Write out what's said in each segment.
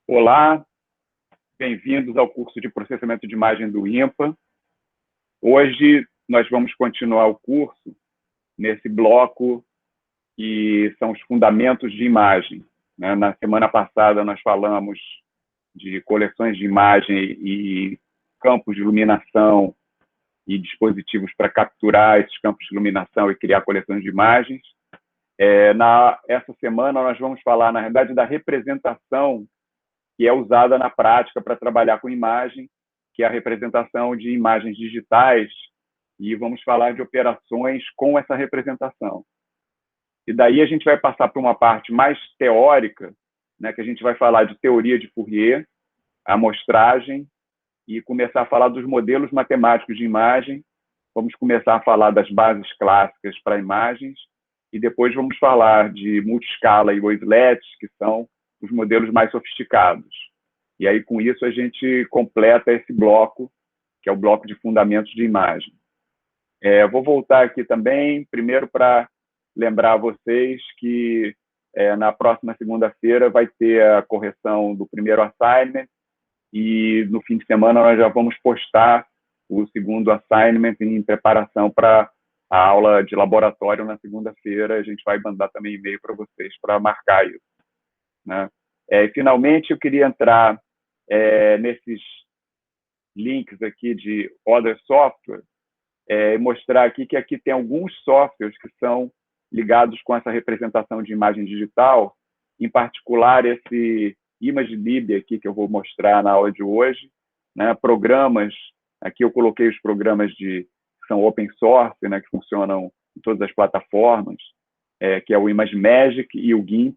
Olá, bem-vindos ao curso de processamento de imagem do INPA. Hoje nós vamos continuar o curso nesse bloco que são os fundamentos de imagem. Na semana passada nós falamos de coleções de imagem e campos de iluminação e dispositivos para capturar esses campos de iluminação e criar coleções de imagens. Essa semana nós vamos falar, na realidade, da representação que é usada na prática para trabalhar com imagem, que é a representação de imagens digitais, e vamos falar de operações com essa representação. E daí a gente vai passar para uma parte mais teórica, né, que a gente vai falar de teoria de Fourier, amostragem, e começar a falar dos modelos matemáticos de imagem. Vamos começar a falar das bases clássicas para imagens, e depois vamos falar de multiscala e wavelets, que são os modelos mais sofisticados. E aí, com isso, a gente completa esse bloco, que é o bloco de fundamentos de imagem. Vou voltar aqui também, primeiro para lembrar a vocês que na próxima segunda-feira vai ter a correção do primeiro assignment e no fim de semana nós já vamos postar o segundo assignment em preparação para a aula de laboratório na segunda-feira. A gente vai mandar também e-mail para vocês para marcar isso, né? E, finalmente, eu queria entrar nesses links aqui de Other Software e mostrar aqui que aqui tem alguns softwares que são ligados com essa representação de imagem digital, em particular esse ImageLib aqui que eu vou mostrar na aula de hoje, né? Programas, aqui eu coloquei os programas que são open source, né, que funcionam em todas as plataformas, que é o ImageMagick e o GIMP.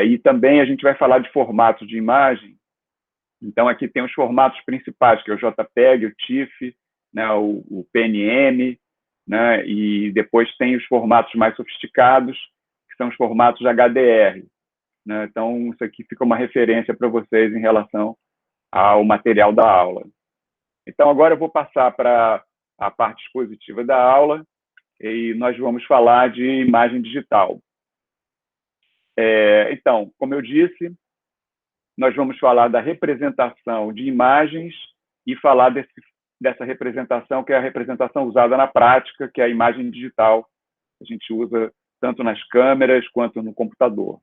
E também a gente vai falar de formatos de imagem. Então, aqui tem os formatos principais, que é o JPEG, o TIFF, né, o PNM, né, e depois tem os formatos mais sofisticados, que são os formatos HDR. Né? Então, isso aqui fica uma referência para vocês em relação ao material da aula. Então, agora eu vou passar para a parte expositiva da aula e nós vamos falar de imagem digital. Então, como eu disse, nós vamos falar da representação de imagens e falar dessa representação, que é a representação usada na prática, que é a imagem digital, que a gente usa tanto nas câmeras quanto no computador.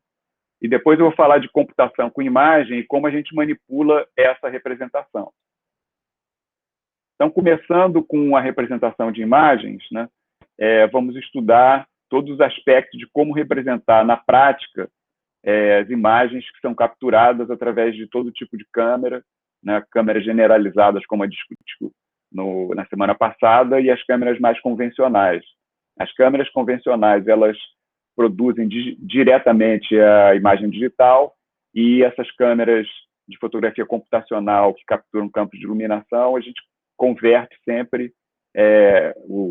E depois eu vou falar de computação com imagem e como a gente manipula essa representação. Então, começando com a representação de imagens, né, vamos estudar todos os aspectos de como representar na prática as imagens que são capturadas através de todo tipo de câmera, né, câmeras generalizadas, como a discutiu na semana passada, e as câmeras mais convencionais. As câmeras convencionais, elas produzem diretamente a imagem digital, e essas câmeras de fotografia computacional que capturam campos de iluminação, a gente converte sempre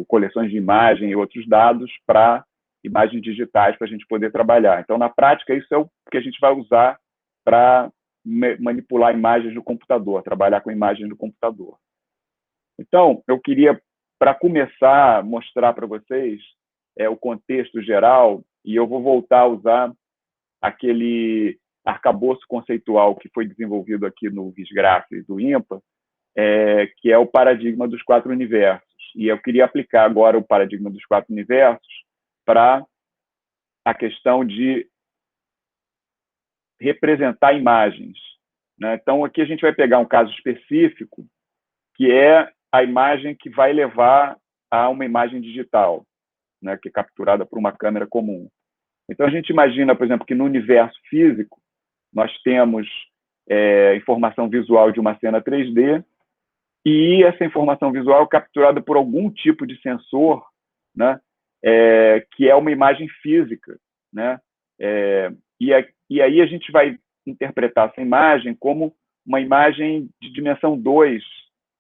coleções de imagem e outros dados para imagens digitais para a gente poder trabalhar. Então, na prática, isso é o que a gente vai usar para manipular imagens no computador, trabalhar com imagens no computador. Então, eu queria, para começar, mostrar para vocês o contexto geral, e eu vou voltar a usar aquele arcabouço conceitual que foi desenvolvido aqui no Visgraph do INPA, que é o paradigma dos 4 universos. E eu queria aplicar agora o paradigma dos 4 universos para a questão de representar imagens, né? Então, aqui a gente vai pegar um caso específico, que é a imagem que vai levar a uma imagem digital, né, que é capturada por uma câmera comum. Então, a gente imagina, por exemplo, que no universo físico, nós temos informação visual de uma cena 3D, e essa informação visual é capturada por algum tipo de sensor, né, que é uma imagem física, né? E aí a gente vai interpretar essa imagem como uma imagem de dimensão 2,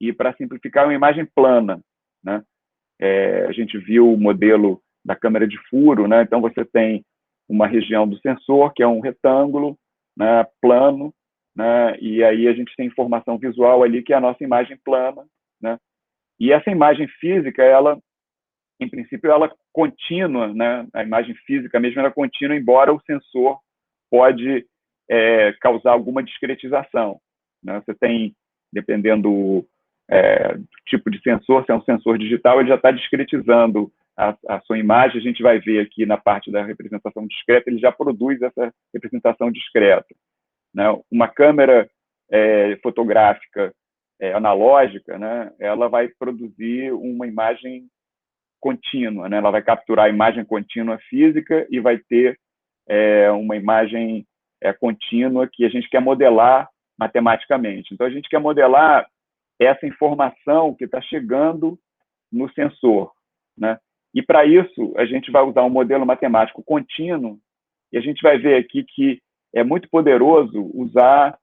e, para simplificar, uma imagem plana, né? A gente viu o modelo da câmera de furo, né? Então, você tem uma região do sensor, que é um retângulo, né, plano, né? E aí a gente tem informação visual ali, que é a nossa imagem plana, né? E essa imagem física, ela, em princípio, ela é contínua, né? A imagem física mesmo ela é contínua, embora o sensor pode causar alguma discretização, né? Você tem, dependendo do tipo de sensor, se é um sensor digital, ele já está discretizando a sua imagem. A gente vai ver aqui na parte da representação discreta, ele já produz essa representação discreta, né? Uma câmera fotográfica analógica, né, ela vai produzir uma imagem contínua, né? Ela vai capturar a imagem contínua física e vai ter uma imagem contínua que a gente quer modelar matematicamente. Então, a gente quer modelar essa informação que está chegando no sensor, né? E, para isso, a gente vai usar um modelo matemático contínuo, e a gente vai ver aqui que é muito poderoso usar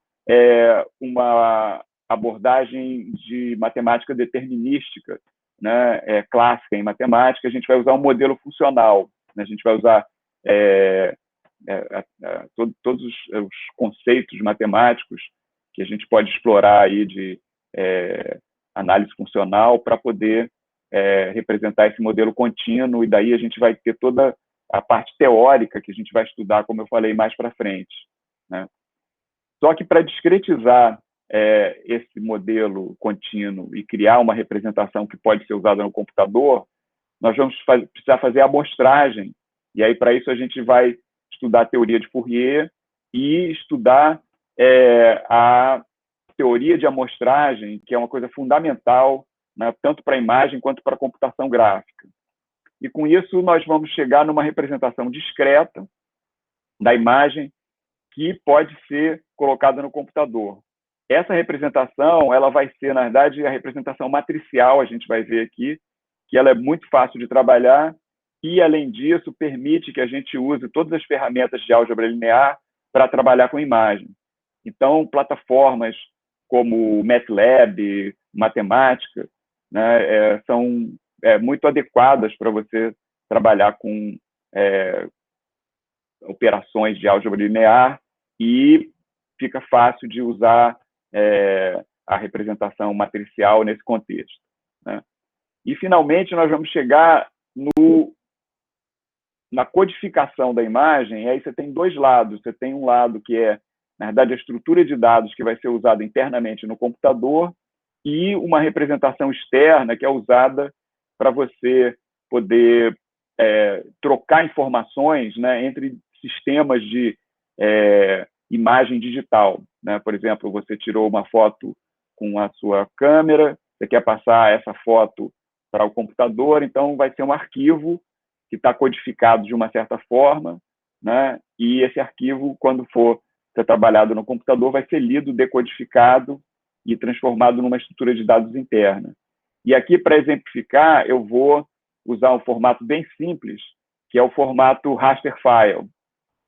uma abordagem de matemática determinística, né, clássica em matemática. A gente vai usar um modelo funcional, né? A gente vai usar todos os conceitos matemáticos que a gente pode explorar aí de análise funcional para poder representar esse modelo contínuo, e daí a gente vai ter toda a parte teórica que a gente vai estudar, como eu falei, mais para frente, né? Só que para discretizar esse modelo contínuo e criar uma representação que pode ser usada no computador, nós vamos precisar fazer a amostragem, e aí para isso a gente vai estudar a teoria de Fourier e estudar a teoria de amostragem, que é uma coisa fundamental, né, tanto para a imagem quanto para a computação gráfica. E com isso nós vamos chegar numa representação discreta da imagem que pode ser colocada no computador. Essa representação, ela vai ser, na verdade, a representação matricial, a gente vai ver aqui, que ela é muito fácil de trabalhar e, além disso, permite que a gente use todas as ferramentas de álgebra linear para trabalhar com imagem. Então, plataformas como MATLAB, matemática, né, são muito adequadas para você trabalhar com operações de álgebra linear, e fica fácil de usar a representação matricial nesse contexto, né? E, finalmente, nós vamos chegar na codificação da imagem. E aí você tem dois lados. Você tem um lado que é, na verdade, a estrutura de dados que vai ser usada internamente no computador, e uma representação externa que é usada para você poder trocar informações, né, entre sistemas de imagem digital, né? Por exemplo, você tirou uma foto com a sua câmera, você quer passar essa foto para o computador, então vai ser um arquivo que está codificado de uma certa forma, né? E esse arquivo, quando for ser trabalhado no computador, vai ser lido, decodificado e transformado numa estrutura de dados interna. E aqui, para exemplificar, eu vou usar um formato bem simples, que é o formato raster file.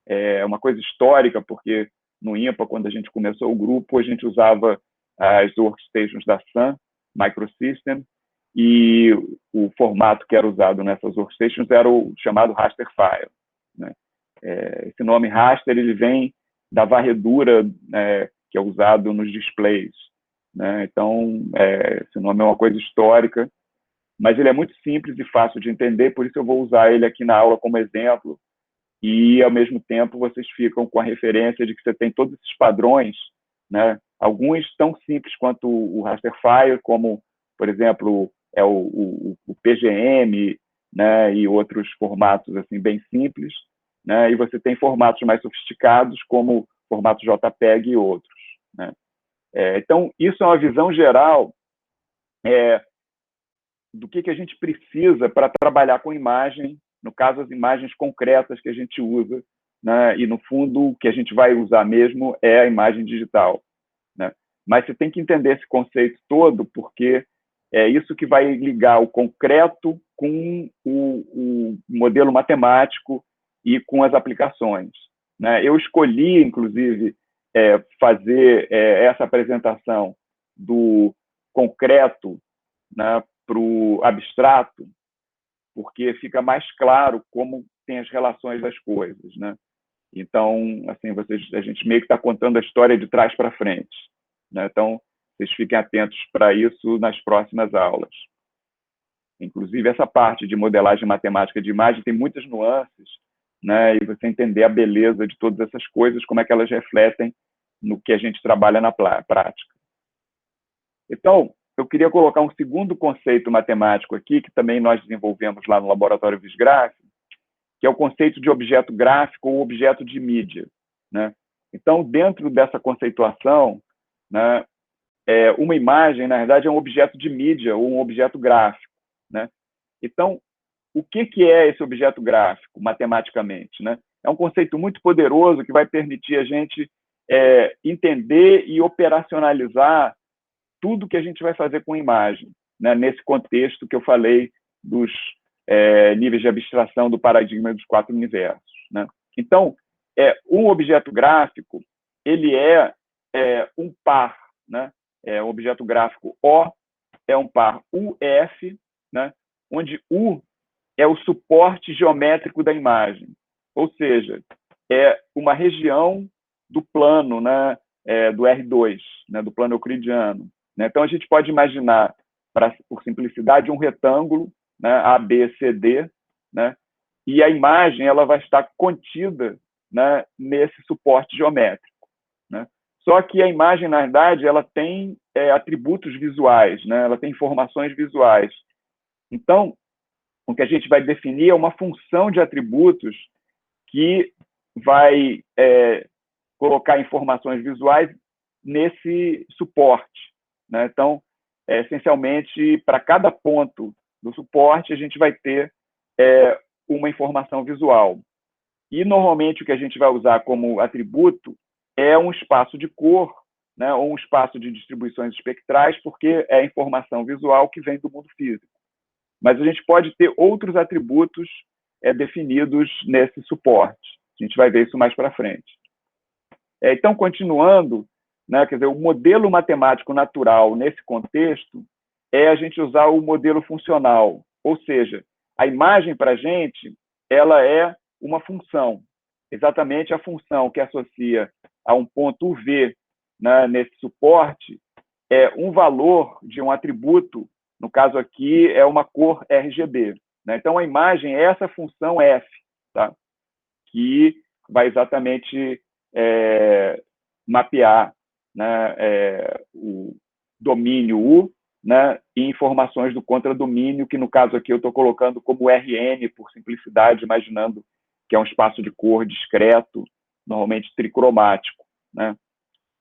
É uma coisa histórica, porque no INPA, quando a gente começou o grupo, a gente usava as workstations da Sun Microsystem, e o formato que era usado nessas workstations era o chamado raster file, né? Esse nome raster, ele vem da varredura, que é usado nos displays, né? Então, esse nome é uma coisa histórica, mas ele é muito simples e fácil de entender, por isso eu vou usar ele aqui na aula como exemplo, e, ao mesmo tempo, vocês ficam com a referência de que você tem todos esses padrões, né? Alguns tão simples quanto o raster file, como, por exemplo, o PGM, né? E outros formatos assim, bem simples, né? E você tem formatos mais sofisticados, como formato JPEG e outros, né? Então, isso é uma visão geral do que a gente precisa para trabalhar com imagem, no caso, as imagens concretas que a gente usa, né? E, no fundo, o que a gente vai usar mesmo é a imagem digital, né? Mas você tem que entender esse conceito todo, porque é isso que vai ligar o concreto com o modelo matemático e com as aplicações, né? Eu escolhi, inclusive, fazer essa apresentação do concreto, né, para o abstrato, porque fica mais claro como tem as relações das coisas, né? Então, assim, a gente meio que está contando a história de trás para frente, né? Então, vocês fiquem atentos para isso nas próximas aulas. Inclusive, essa parte de modelagem matemática de imagem tem muitas nuances, né, e você entender a beleza de todas essas coisas, como é que elas refletem no que a gente trabalha na prática. Então, eu queria colocar um segundo conceito matemático aqui, que também nós desenvolvemos lá no Laboratório Visgraph, que é o conceito de objeto gráfico ou objeto de mídia, né? Então, dentro dessa conceituação, né, uma imagem, na verdade, é um objeto de mídia ou um objeto gráfico, né? Então, o que é esse objeto gráfico, matematicamente, né? É um conceito muito poderoso que vai permitir a gente entender e operacionalizar tudo que a gente vai fazer com imagem, né? Nesse contexto que eu falei dos níveis de abstração do paradigma dos 4 universos, né? Então, um objeto gráfico, ele é um par, né? Um objeto gráfico O é um par UF, né? Onde U é o suporte geométrico da imagem, ou seja, é uma região do plano, né, do R2, né, do plano euclidiano. Né? Então, a gente pode imaginar, por simplicidade, um retângulo, né, ABCD, né, e a imagem ela vai estar contida, né, nesse suporte geométrico. Né? Só que a imagem, na verdade, ela tem atributos visuais, né? Ela tem informações visuais. Então, o que a gente vai definir é uma função de atributos que vai colocar informações visuais nesse suporte. Né? Então, essencialmente, para cada ponto do suporte, a gente vai ter uma informação visual. E, normalmente, o que a gente vai usar como atributo é um espaço de cor, né, ou um espaço de distribuições espectrais, porque é a informação visual que vem do mundo físico. Mas a gente pode ter outros atributos definidos nesse suporte. A gente vai ver isso mais para frente. Então, continuando, né, quer dizer, o modelo matemático natural nesse contexto é a gente usar o modelo funcional, ou seja, a imagem para a gente ela é uma função, exatamente a função que associa a um ponto V, né, nesse suporte é um valor de um atributo, no caso aqui é uma cor RGB. Né? Então, a imagem é essa função F, tá? Que vai exatamente mapear, né, o domínio U, né, e informações do contradomínio, que no caso aqui eu estou colocando como RN, por simplicidade, imaginando que é um espaço de cor discreto, normalmente tricromático. Né?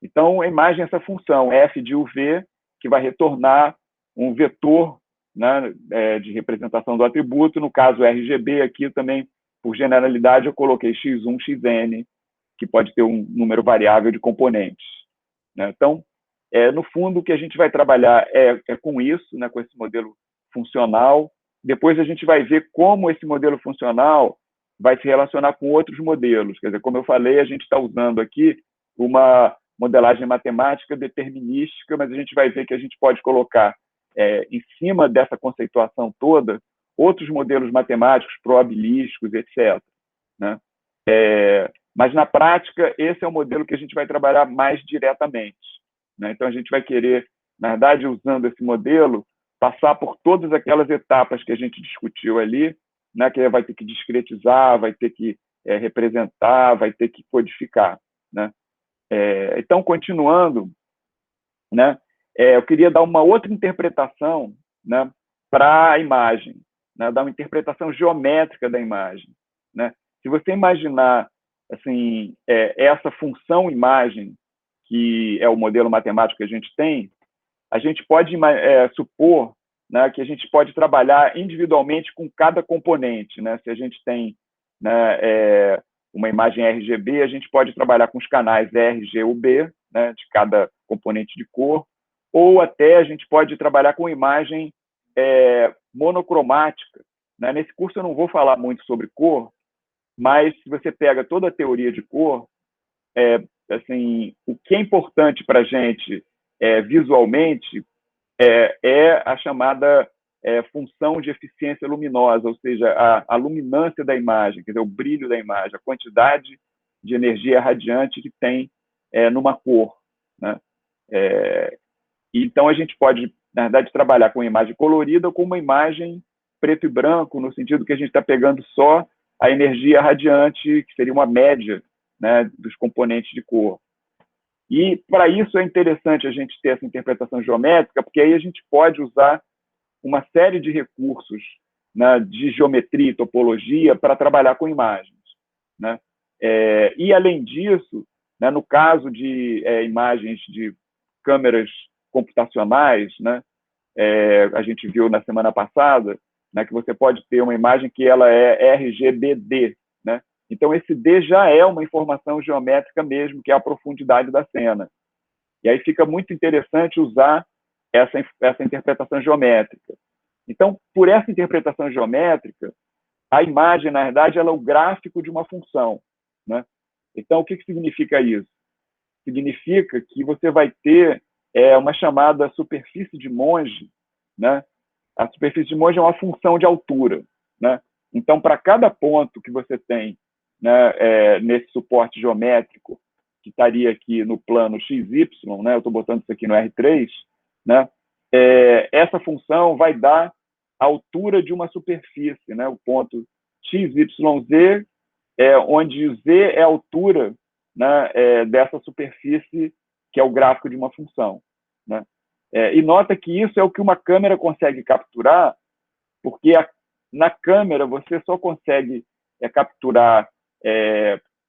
Então, a imagem é essa função, F de UV, que vai retornar um vetor, né, de representação do atributo, no caso RGB, aqui também, por generalidade, eu coloquei x1, xn, que pode ter um número variável de componentes. Né? Então, no fundo, o que a gente vai trabalhar é com isso, né, com esse modelo funcional. Depois a gente vai ver como esse modelo funcional vai se relacionar com outros modelos. Quer dizer, como eu falei, a gente está usando aqui uma modelagem matemática determinística, mas a gente vai ver que a gente pode colocar em cima dessa conceituação toda outros modelos matemáticos probabilísticos, etc. Né? Mas, na prática, esse é o modelo que a gente vai trabalhar mais diretamente. Né? Então, a gente vai querer, na verdade, usando esse modelo, passar por todas aquelas etapas que a gente discutiu ali, né? Que vai ter que discretizar, vai ter que representar, vai ter que codificar. Né? Então, continuando, né, eu queria dar uma outra interpretação, né, para a imagem, né, dar uma interpretação geométrica da imagem. Né? Se você imaginar assim, essa função imagem, que é o modelo matemático que a gente pode supor, né, que a gente pode trabalhar individualmente com cada componente. Né? Se a gente tem, né, uma imagem RGB, a gente pode trabalhar com os canais R, G ou B, né, de cada componente de cor, ou até a gente pode trabalhar com imagem monocromática. Né? Nesse curso eu não vou falar muito sobre cor, mas se você pega toda a teoria de cor, assim, o que é importante para a gente visualmente é a chamada função de eficiência luminosa, ou seja, a luminância da imagem, quer dizer, o brilho da imagem, a quantidade de energia radiante que tem numa cor. Né? Então, a gente pode, na verdade, trabalhar com uma imagem colorida ou com uma imagem preto e branco, no sentido que a gente está pegando só a energia radiante, que seria uma média, né, dos componentes de corpo. E, para isso, é interessante a gente ter essa interpretação geométrica, porque aí a gente pode usar uma série de recursos, né, de geometria e topologia para trabalhar com imagens, né? E, além disso, né, no caso de imagens de câmeras computacionais, né, a gente viu na semana passada, né, que você pode ter uma imagem que ela é RGBD, né? Então, esse D já é uma informação geométrica mesmo, que é a profundidade da cena. E aí fica muito interessante usar essa interpretação geométrica. Então, por essa interpretação geométrica, a imagem, na verdade, ela é o gráfico de uma função, né? Então, o que significa isso? Significa que você vai ter uma chamada superfície de Monge, né? A superfície de Monge é uma função de altura, né? Então, para cada ponto que você tem, né, nesse suporte geométrico, que estaria aqui no plano XY, né? Eu estou botando isso aqui no R3, né? Essa função vai dar a altura de uma superfície, né? O ponto XYZ, onde o Z é a altura, né, dessa superfície, que é o gráfico de uma função, né? E nota que isso é o que uma câmera consegue capturar, porque na câmera você só consegue capturar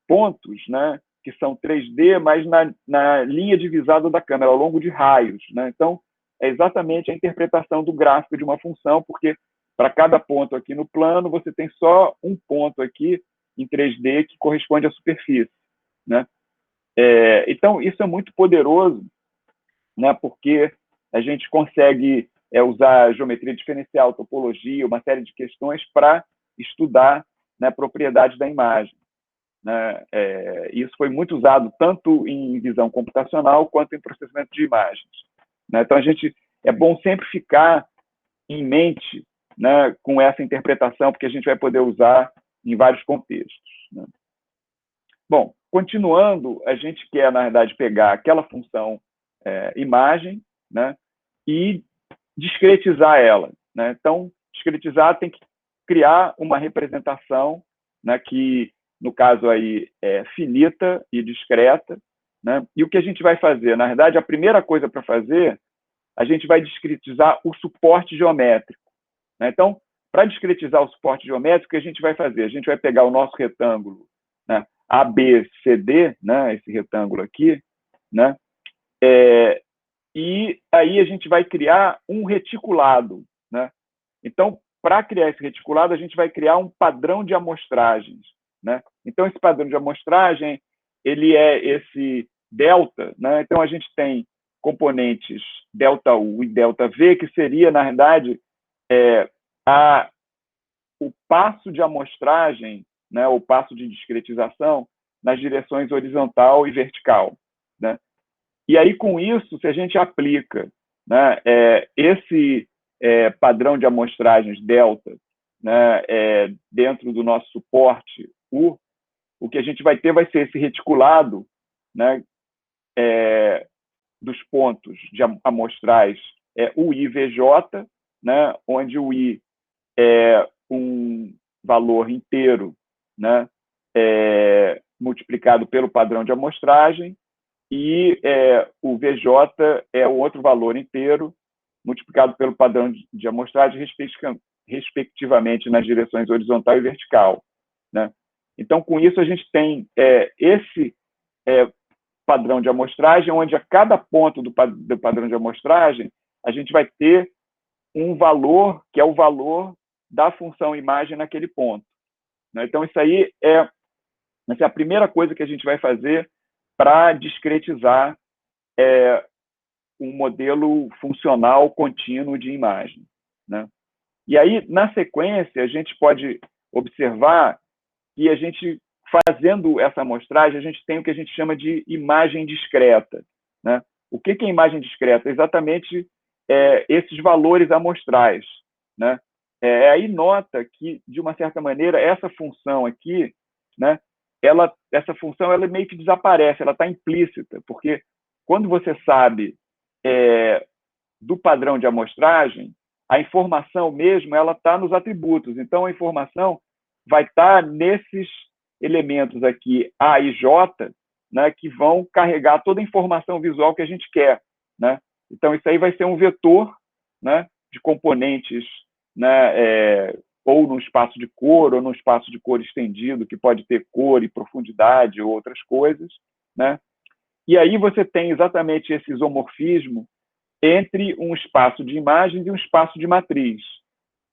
pontos, né, que são 3D, mas na linha divisada da câmera, ao longo de raios, né? Então, é exatamente a interpretação do gráfico de uma função, porque para cada ponto aqui no plano, você tem só um ponto aqui em 3D que corresponde à superfície, né? Então, isso é muito poderoso, né, porque a gente consegue usar geometria diferencial, topologia, uma série de questões para estudar, né, propriedades da imagem, né? Isso foi muito usado tanto em visão computacional quanto em processamento de imagens, né? Então, é bom sempre ficar em mente, né, com essa interpretação, porque a gente vai poder usar em vários contextos, né? Bom, continuando, a gente quer, na verdade, pegar aquela função imagem, né, e discretizar ela, né? Então, discretizar tem que criar uma representação, né, que, no caso aí, é finita e discreta, né? E o que a gente vai fazer? Na verdade, a primeira coisa para fazer, a gente vai discretizar o suporte geométrico, né? Então, para discretizar o suporte geométrico, o que a gente vai fazer? A gente vai pegar o nosso retângulo, né, ABCD, né, esse retângulo aqui, né, e aí a gente vai criar um reticulado, né? Então, para criar esse reticulado, a gente vai criar um padrão de amostragens, né? Então, esse padrão de amostragem, ele é esse delta, né? Então, a gente tem componentes delta U e delta V, que seria, na verdade, o passo de amostragem, né, o passo de discretização nas direções horizontal e vertical, né? E aí, com isso, se a gente aplica, né, esse padrão de amostragens delta, né, dentro do nosso suporte U, o que a gente vai ter vai ser esse reticulado, né, dos pontos de amostrais UI VJ, né, onde o I é um valor inteiro, né, multiplicado pelo padrão de amostragem, e o VJ é o outro valor inteiro multiplicado pelo padrão de amostragem, respectivamente nas direções horizontal e vertical, né? Então, com isso, a gente tem esse padrão de amostragem, onde a cada ponto do padrão de amostragem, a gente vai ter um valor, que é o valor da função imagem naquele ponto, né? Então, essa é a primeira coisa que a gente vai fazer para discretizar um modelo funcional contínuo de imagem, né? E aí, na sequência, a gente pode observar que a gente, fazendo essa amostragem, a gente tem o que a gente chama de imagem discreta, né? O que é imagem discreta? Exatamente esses valores amostrais, né? Aí nota que, de uma certa maneira, essa função aqui, né, essa função ela meio que desaparece, ela está implícita, porque quando você sabe do padrão de amostragem, a informação mesmo ela está nos atributos. Então, a informação vai estar nesses elementos aqui, A e J, né, que vão carregar toda a informação visual que a gente quer, né? Então, isso aí vai ser um vetor, né, de componentes, né, ou no espaço de cor, ou no espaço de cor estendido, que pode ter cor e profundidade ou outras coisas, né? E aí você tem exatamente esse isomorfismo entre um espaço de imagens e um espaço de matriz.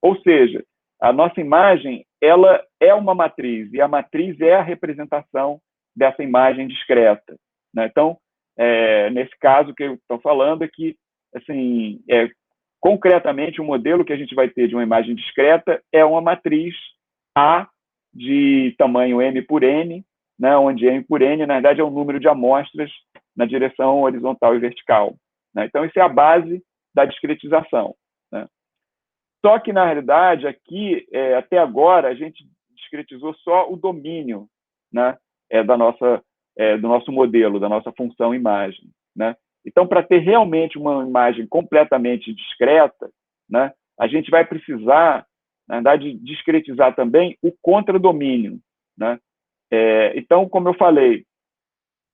Ou seja, a nossa imagem ela é uma matriz, e a matriz é a representação dessa imagem discreta, né? Então, nesse caso que eu estou falando é que, assim, concretamente, o modelo que a gente vai ter de uma imagem discreta é uma matriz A de tamanho M por N, né, onde M por N, na verdade, é o número de amostras na direção horizontal e vertical, né? Então, isso é a base da discretização, né? Só que, na realidade, aqui, até agora, a gente discretizou só o domínio, né, do nosso modelo, da nossa função imagem, né? Então, para ter realmente uma imagem completamente discreta, né, a gente vai precisar, na verdade, discretizar também o contradomínio, né? Então, como eu falei,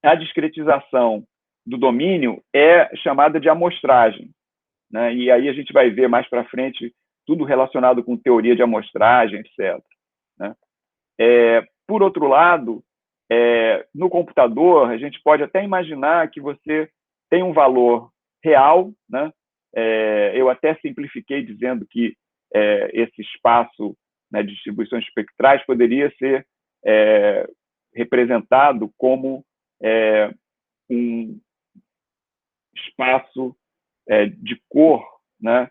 a discretização do domínio é chamada de amostragem, né? E aí a gente vai ver mais para frente tudo relacionado com teoria de amostragem, etc., né? Por outro lado, no computador, a gente pode até imaginar que você tem um valor real, né? Eu até simplifiquei dizendo que esse espaço, né, de distribuições espectrais poderia ser representado como um espaço de cor, né,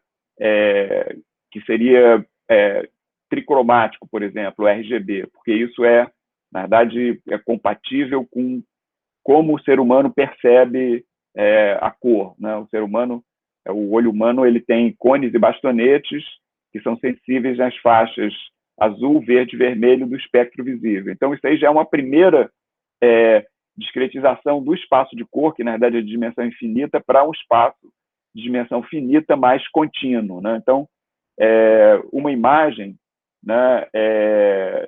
que seria tricromático, por exemplo, RGB, porque isso na verdade, é compatível com como o ser humano percebe a cor, né? O ser humano, o olho humano, ele tem cones e bastonetes que são sensíveis nas faixas azul, verde e vermelho do espectro visível. Então, isso aí já é uma primeira discretização do espaço de cor, que na verdade é de dimensão infinita, para um espaço de dimensão finita mais contínuo, né? Então, uma imagem, né,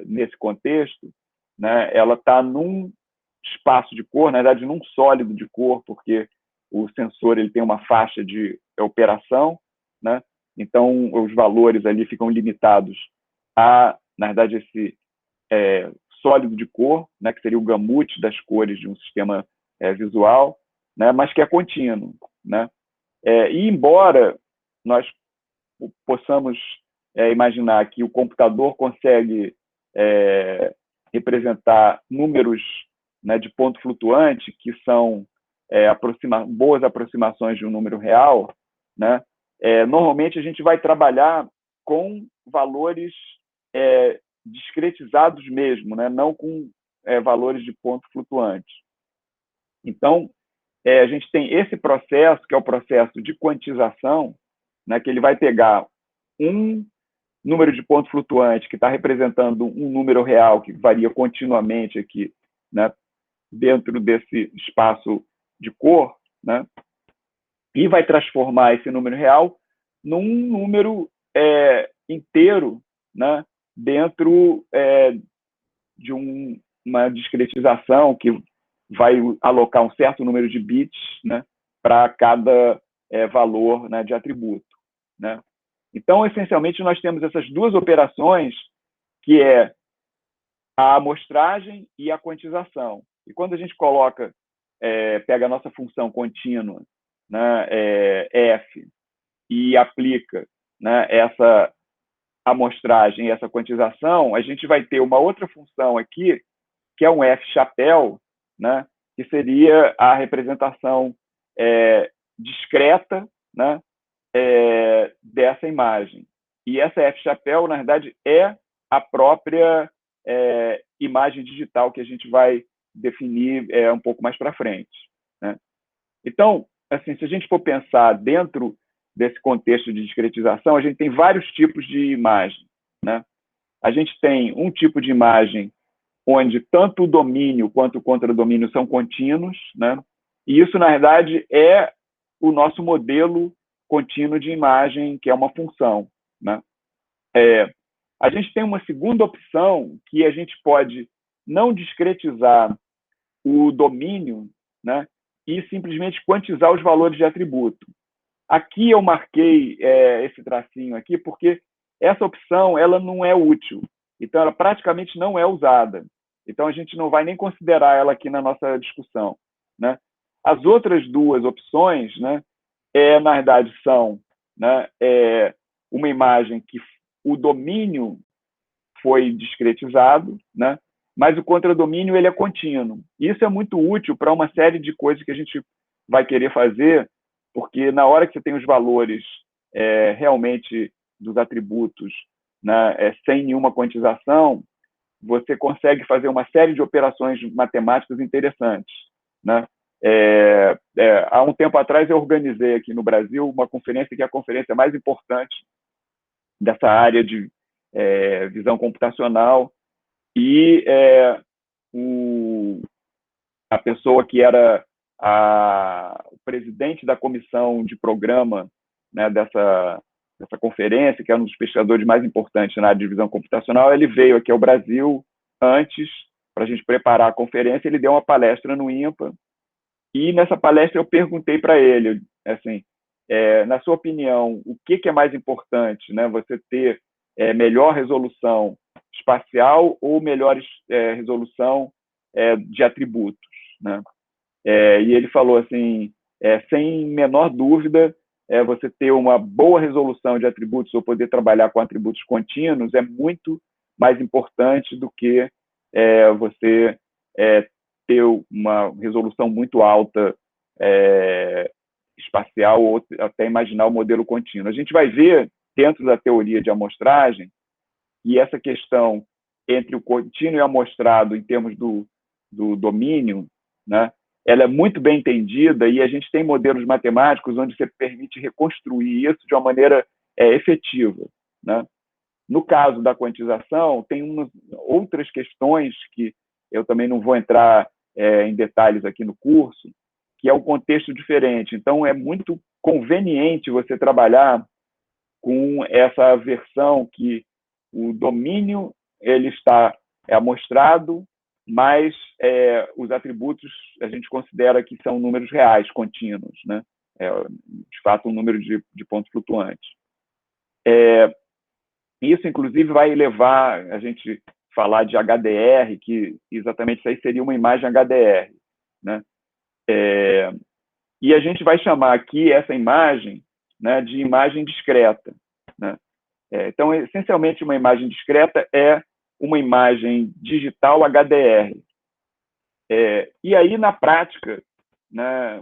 nesse contexto, né, ela está num espaço de cor, na verdade, num sólido de cor, porque o sensor ele tem uma faixa de operação, né? Então, os valores ali ficam limitados a, na verdade, esse sólido de cor, né, que seria o gamute das cores de um sistema visual, né, mas que é contínuo, né? E embora nós possamos imaginar que o computador consegue representar números, né, de ponto flutuante, que são boas aproximações de um número real, né? Normalmente a gente vai trabalhar com valores discretizados mesmo, né? Não com valores de ponto flutuante. Então, a gente tem esse processo, que é o processo de quantização, né, que ele vai pegar um número de ponto flutuante que está representando um número real que varia continuamente aqui, né, dentro desse espaço de cor, né, e vai transformar esse número real num número inteiro, né, dentro de uma discretização que vai alocar um certo número de bits, né, para cada valor, né, de atributo, né? Então, essencialmente, nós temos essas duas operações, que é a amostragem e a quantização. E quando a gente pega a nossa função contínua, né, f, e aplica, né, essa amostragem e essa quantização, a gente vai ter uma outra função aqui, que é um f chapéu, né, que seria a representação discreta, né, dessa imagem. E essa F-chapéu, na verdade, é a própria imagem digital que a gente vai definir um pouco mais para frente, né? Então, assim, se a gente for pensar dentro desse contexto de discretização, a gente tem vários tipos de imagem, né? A gente tem um tipo de imagem onde tanto o domínio quanto o contradomínio são contínuos, né? E isso, na verdade, é o nosso modelo contínuo de imagem, que é uma função, né? A gente tem uma segunda opção que a gente pode não discretizar o domínio, né, e simplesmente quantizar os valores de atributo. Aqui eu marquei esse tracinho aqui porque essa opção ela não é útil. Então, ela praticamente não é usada. Então, a gente não vai nem considerar ela aqui na nossa discussão, né? As outras duas opções, né, na verdade, são, né, uma imagem que o domínio foi discretizado, né, mas o contradomínio ele é contínuo. Isso é muito útil para uma série de coisas que a gente vai querer fazer, porque na hora que você tem os valores realmente dos atributos, né, sem nenhuma quantização, você consegue fazer uma série de operações matemáticas interessantes, né? Há um tempo atrás eu organizei aqui no Brasil uma conferência que é a conferência mais importante dessa área de visão computacional e a pessoa que era o presidente da comissão de programa, né, dessa conferência, que é um dos pesquisadores mais importantes na área de visão computacional, ele veio aqui ao Brasil antes, para a gente preparar a conferência, ele deu uma palestra no INPA, e nessa palestra eu perguntei para ele, assim, na sua opinião, o que é mais importante, né? Você ter melhor resolução espacial ou melhor resolução de atributos, né? E ele falou assim, sem menor dúvida, você ter uma boa resolução de atributos ou poder trabalhar com atributos contínuos é muito mais importante do que você ter uma resolução muito alta espacial ou até imaginar o modelo contínuo. A gente vai ver, dentro da teoria de amostragem, e essa questão entre o contínuo e o amostrado em termos do domínio, né, ela é muito bem entendida e a gente tem modelos matemáticos onde você permite reconstruir isso de uma maneira efetiva, né? No caso da quantização, tem outras questões que eu também não vou entrar em detalhes aqui no curso, que é um contexto diferente. Então, é muito conveniente você trabalhar com essa versão que o domínio ele está amostrado, mas os atributos a gente considera que são números reais, contínuos, né? De fato, um número de pontos flutuantes. Isso, inclusive, vai levar a gente falar de HDR, que exatamente isso aí seria uma imagem HDR, né? E a gente vai chamar aqui essa imagem, né, de imagem discreta, né? Então, essencialmente, uma imagem discreta é uma imagem digital HDR. E aí, na prática, né,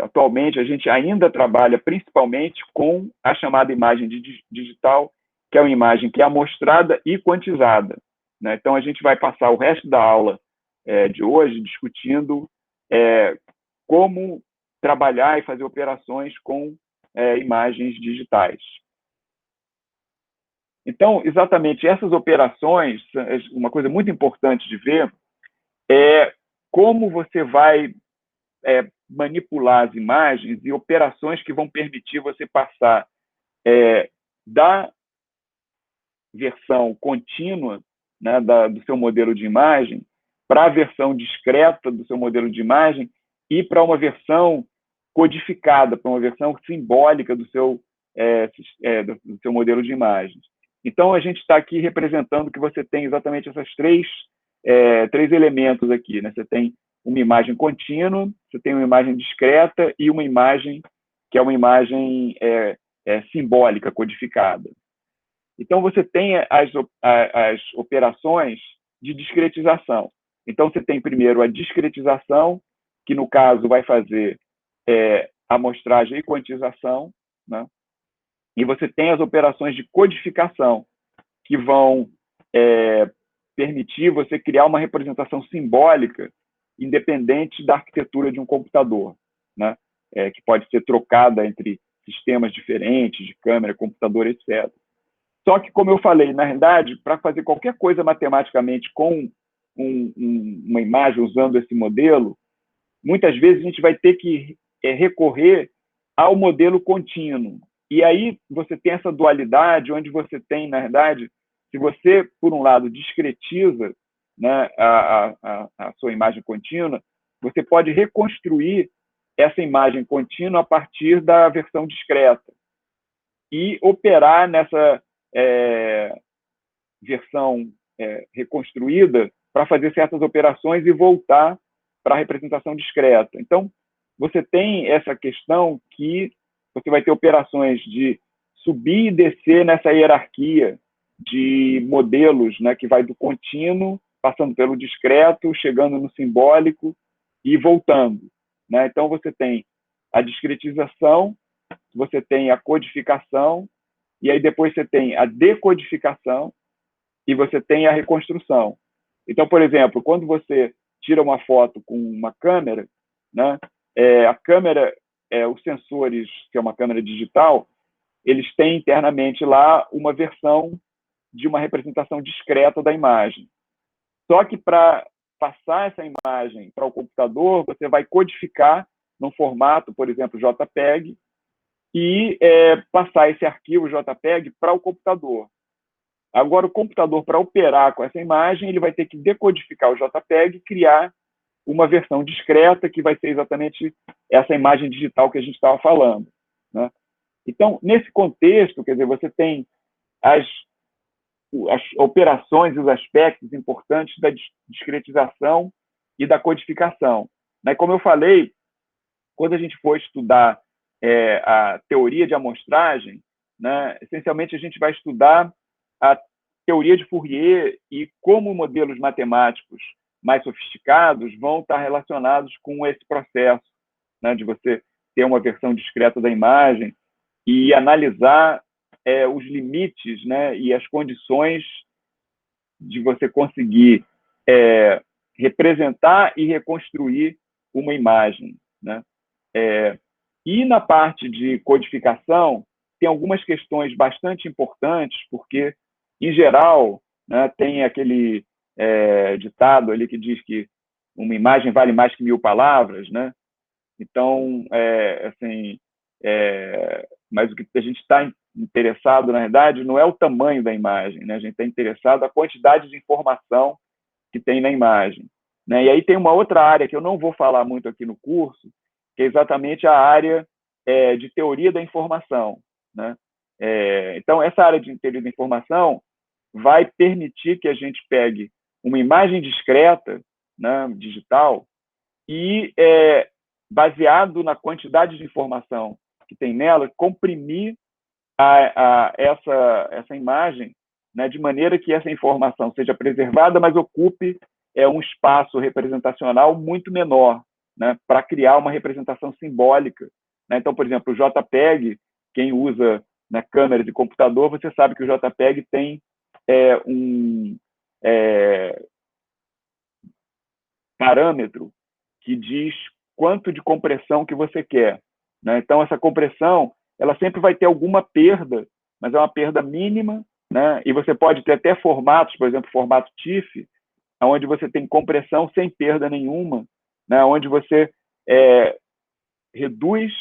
atualmente, a gente ainda trabalha principalmente com a chamada imagem digital, que é uma imagem que é amostrada e quantizada, né? Então, a gente vai passar o resto da aula de hoje discutindo como trabalhar e fazer operações com imagens digitais. Então, exatamente essas operações, uma coisa muito importante de ver é como você vai manipular as imagens e operações que vão permitir você passar da versão contínua, né, do seu modelo de imagem para a versão discreta do seu modelo de imagem e para uma versão codificada, para uma versão simbólica do seu modelo de imagens. Então, a gente está aqui representando que você tem exatamente essas três elementos aqui, né? Você tem uma imagem contínua, você tem uma imagem discreta e uma imagem que é uma imagem simbólica, codificada. Então, você tem as operações de discretização. Então, você tem primeiro a discretização, que no caso vai fazer amostragem e quantização, né? E você tem as operações de codificação, que vão permitir você criar uma representação simbólica independente da arquitetura de um computador, né? Que pode ser trocada entre sistemas diferentes, de câmera, computador, etc. Só que, como eu falei, na realidade, para fazer qualquer coisa matematicamente com uma imagem usando esse modelo, muitas vezes a gente vai ter que recorrer ao modelo contínuo. E aí você tem essa dualidade, onde você tem, na verdade, se você, por um lado, discretiza, né, a sua imagem contínua, você pode reconstruir essa imagem contínua a partir da versão discreta e operar nessa versão reconstruída para fazer certas operações e voltar para a representação discreta. Então, você tem essa questão que você vai ter operações de subir e descer nessa hierarquia de modelos, né, que vai do contínuo, passando pelo discreto, chegando no simbólico e voltando, né? Então, você tem a discretização, você tem a codificação, e aí depois você tem a decodificação e você tem a reconstrução. Então, por exemplo, quando você tira uma foto com uma câmera, né, a câmera, os sensores, que é uma câmera digital, eles têm internamente lá uma versão de uma representação discreta da imagem. Só que para passar essa imagem para o computador, você vai codificar num formato, por exemplo, JPEG, e passar esse arquivo JPEG para o computador. Agora, o computador, para operar com essa imagem, ele vai ter que decodificar o JPEG e criar uma versão discreta, que vai ser exatamente essa imagem digital que a gente estava falando, né? Então, nesse contexto, quer dizer, você tem as operações e os aspectos importantes da discretização e da codificação, né? Como eu falei, quando a gente for estudar a teoria de amostragem, né, essencialmente a gente vai estudar a teoria de Fourier e como modelos matemáticos mais sofisticados vão estar relacionados com esse processo, né, de você ter uma versão discreta da imagem e analisar os limites, né, e as condições de você conseguir representar e reconstruir uma imagem, né? E na parte de codificação, tem algumas questões bastante importantes, porque, em geral, né, tem aquele ditado ali que diz que uma imagem vale mais que 1000 palavras, né? Então, assim, mas o que a gente está interessado, na verdade, não é o tamanho da imagem, né? A gente está interessado na quantidade de informação que tem na imagem, né? E aí tem uma outra área que eu não vou falar muito aqui no curso, que é exatamente a área de teoria da informação, né? Então, essa área de teoria da informação vai permitir que a gente pegue uma imagem discreta, né, digital, e, baseado na quantidade de informação que tem nela, comprimir essa imagem, né, de maneira que essa informação seja preservada, mas ocupe um espaço representacional muito menor, né, para criar uma representação simbólica, né? Então, por exemplo, o JPEG, quem usa, né, câmera de computador, você sabe que o JPEG tem um parâmetro que diz quanto de compressão que você quer, né? Então, essa compressão, ela sempre vai ter alguma perda, mas é uma perda mínima, né? E você pode ter até formatos, por exemplo, formato TIFF, onde você tem compressão sem perda nenhuma, né? Onde você reduz,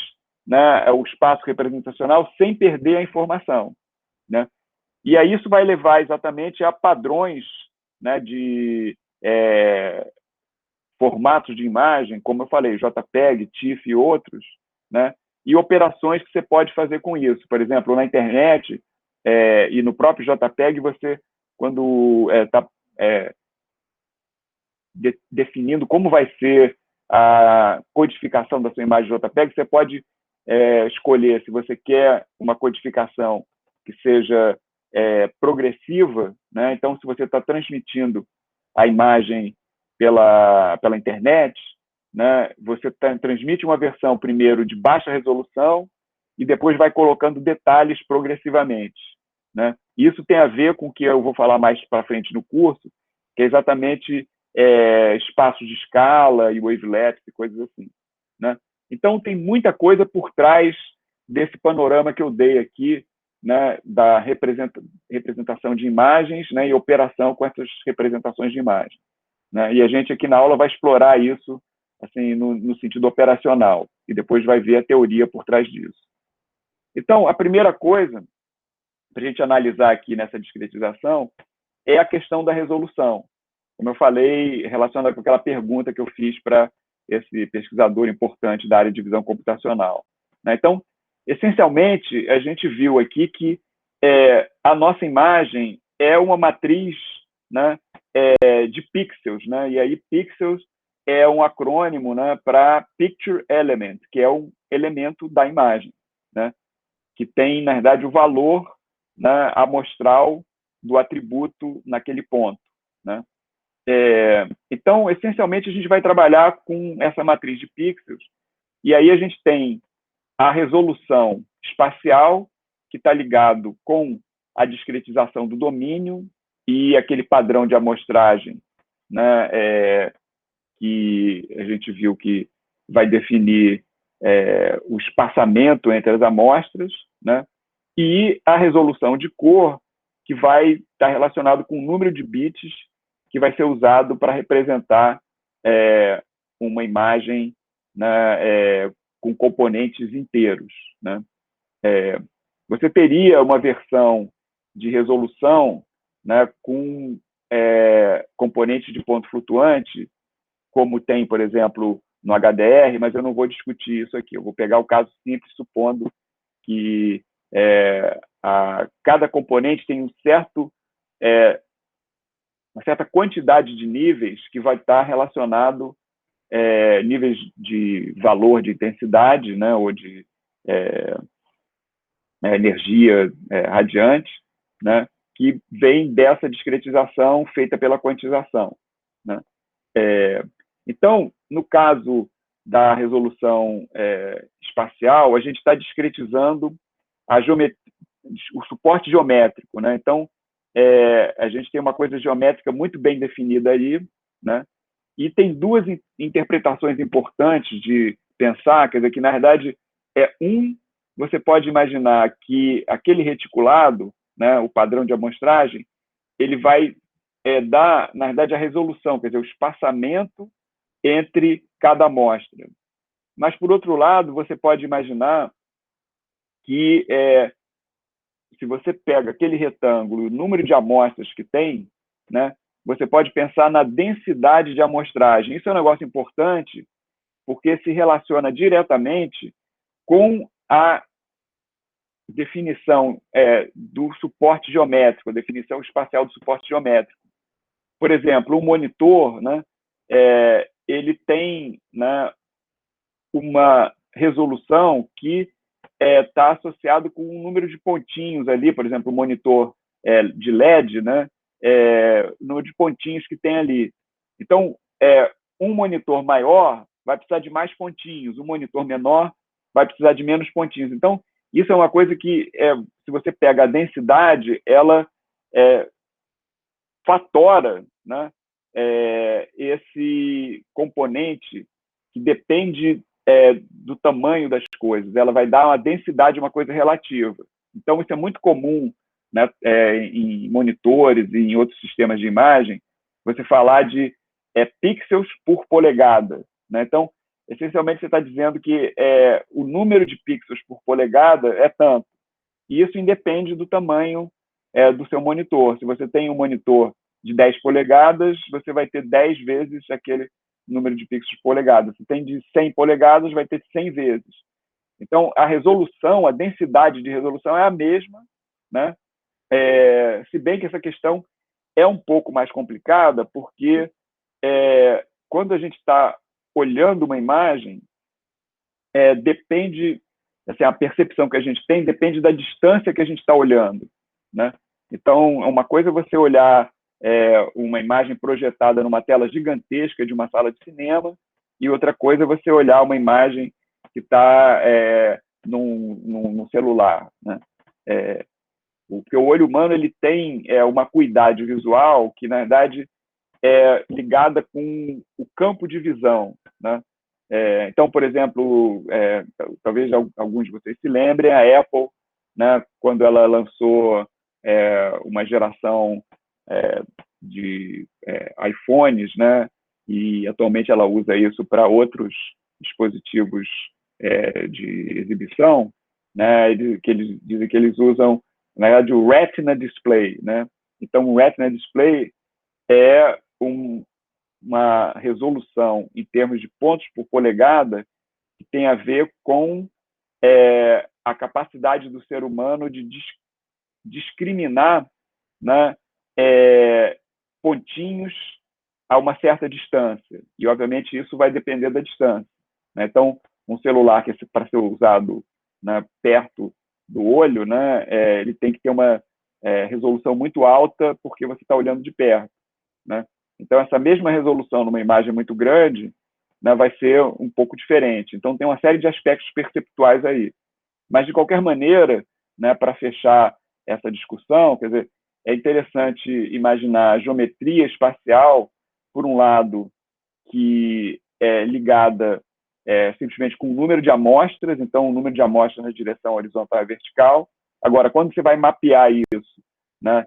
né, o espaço representacional sem perder a informação, né? E aí isso vai levar exatamente a padrões, né, de formatos de imagem, como eu falei, JPEG, TIFF e outros, né? E operações que você pode fazer com isso. Por exemplo, na internet e no próprio JPEG, você, quando está definindo como vai ser a codificação da sua imagem JPEG, você pode escolher se você quer uma codificação que seja progressiva, né? Então, se você está transmitindo a imagem pela internet, né, você transmite uma versão primeiro de baixa resolução e depois vai colocando detalhes progressivamente, né? Isso tem a ver com o que eu vou falar mais para frente no curso, que é exatamente espaços de escala e wavelets e coisas assim, né? Então, tem muita coisa por trás desse panorama que eu dei aqui, né, da representação de imagens, né, e operação com essas representações de imagem, né? E a gente aqui na aula vai explorar isso assim, no sentido operacional, e depois vai ver a teoria por trás disso. Então, a primeira coisa para a gente analisar aqui nessa discretização é a questão da resolução. Como eu falei, relacionada com aquela pergunta que eu fiz para esse pesquisador importante da área de visão computacional. Então, essencialmente, a gente viu aqui que a nossa imagem é uma matriz, né, de pixels, né? E aí pixels é um acrônimo, né, para Picture Element, que é um elemento da imagem, né, que tem, na verdade, o valor, né, amostral do atributo naquele ponto, né? Então, essencialmente, a gente vai trabalhar com essa matriz de pixels, e aí a gente tem a resolução espacial, que está ligado com a discretização do domínio e aquele padrão de amostragem, né, que a gente viu que vai definir o espaçamento entre as amostras, né, e a resolução de cor, que vai estar relacionado com o número de bits que vai ser usado para representar uma imagem, né, com componentes inteiros, né? Você teria uma versão de resolução, né, com componentes de ponto flutuante, como tem, por exemplo, no HDR, mas eu não vou discutir isso aqui. Eu vou pegar o caso simples, supondo que cada componente tem uma certa quantidade de níveis que vai estar relacionado níveis de valor de intensidade, né, ou de energia radiante, né, que vem dessa discretização feita pela quantização, né? Então, no caso da resolução espacial, a gente está discretizando o suporte geométrico, né? Então, a gente tem uma coisa geométrica muito bem definida aí, né? E tem duas interpretações importantes de pensar, quer dizer, que na verdade você pode imaginar que aquele reticulado, né, o padrão de amostragem, ele vai dar, na verdade, a resolução, quer dizer, o espaçamento entre cada amostra. Mas, por outro lado, você pode imaginar que se você pega aquele retângulo e o número de amostras que tem, né, você pode pensar na densidade de amostragem. Isso é um negócio importante, porque se relaciona diretamente com a definição do suporte geométrico, a definição espacial do suporte geométrico. Por exemplo, o monitor, né, ele tem, né, uma resolução que está associado com um número de pontinhos ali, por exemplo, o monitor de LED, né, o número de pontinhos que tem ali. Então, um monitor maior vai precisar de mais pontinhos, um monitor menor vai precisar de menos pontinhos. Então, isso é uma coisa que, se você pega a densidade, ela fatora, né, esse componente que depende do tamanho das coisas. Ela vai dar uma densidade, uma coisa relativa. Então, isso é muito comum, né, em monitores e em outros sistemas de imagem, você falar de pixels por polegada, né? Então, essencialmente, você está dizendo que o número de pixels por polegada é tanto. E isso independe do tamanho do seu monitor. Se você tem um monitor de 10 polegadas, você vai ter 10 vezes aquele número de pixels por polegada. Se tem de 100 polegadas, vai ter 100 vezes. Então, a resolução, a densidade de resolução é a mesma, né? Se bem que essa questão é um pouco mais complicada, porque quando a gente está olhando uma imagem, depende, assim, a percepção que a gente tem depende da distância que a gente está olhando, né? Então, uma coisa é você olhar uma imagem projetada numa tela gigantesca de uma sala de cinema, e outra coisa é você olhar uma imagem que está num celular, né? Porque o olho humano ele tem uma acuidade visual que, na verdade, é ligada com o campo de visão, né? Então, por exemplo, talvez alguns de vocês se lembrem, a Apple, né, quando ela lançou uma geração de iPhones, né, e atualmente ela usa isso para outros dispositivos de exibição, né, que eles dizem que eles usam na verdade, o Retina Display, né? Então, o Retina Display é uma resolução em termos de pontos por polegada que tem a ver com a capacidade do ser humano de discriminar, né, pontinhos a uma certa distância. E, obviamente, isso vai depender da distância, né? Então, um celular que para ser usado, né, perto do olho, né, ele tem que ter uma resolução muito alta porque você está olhando de perto, né? Então, essa mesma resolução numa imagem muito grande, né, vai ser um pouco diferente. Então, tem uma série de aspectos perceptuais aí. Mas, de qualquer maneira, né, para fechar essa discussão, quer dizer, é interessante imaginar a geometria espacial, por um lado, que é ligada simplesmente com o número de amostras, então o número de amostras na direção horizontal e vertical. Agora, quando você vai mapear isso, né,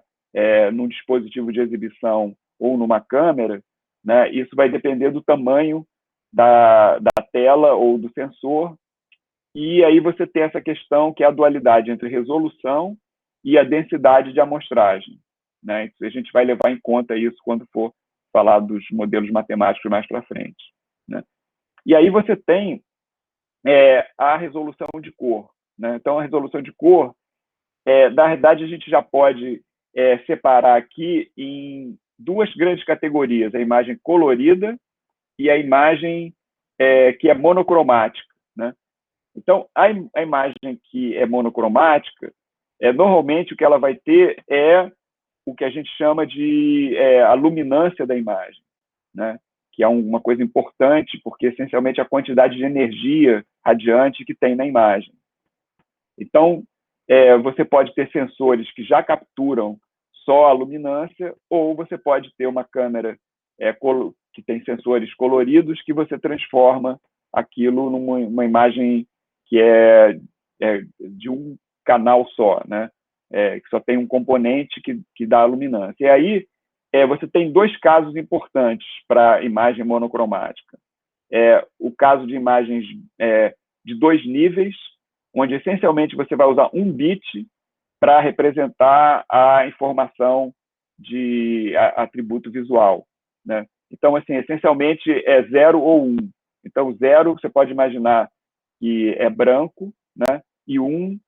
num dispositivo de exibição ou numa câmera, né, isso vai depender do tamanho da tela ou do sensor, e aí você tem essa questão que é a dualidade entre resolução e a densidade de amostragem, né? A gente vai levar em conta isso quando for falar dos modelos matemáticos mais para frente, né? E aí você tem a resolução de cor, né? Então, a resolução de cor, na verdade, a gente já pode separar aqui em duas grandes categorias, a imagem colorida e a imagem que é monocromática, né? Então, a imagem que é monocromática, normalmente o que ela vai ter é o que a gente chama de a luminância da imagem, né? Que é uma coisa importante, porque essencialmente a quantidade de energia radiante que tem na imagem. Então, você pode ter sensores que já capturam só a luminância, ou você pode ter uma câmera que tem sensores coloridos que você transforma aquilo numa imagem que é de um canal só, né? Que só tem um componente que dá a luminância. E aí você tem dois casos importantes para a imagem monocromática. O caso de imagens de dois níveis, onde essencialmente você vai usar um bit para representar a informação de atributo visual, né? Então, assim, essencialmente é 0 ou 1. Então, 0 você pode imaginar que é branco, né? E 1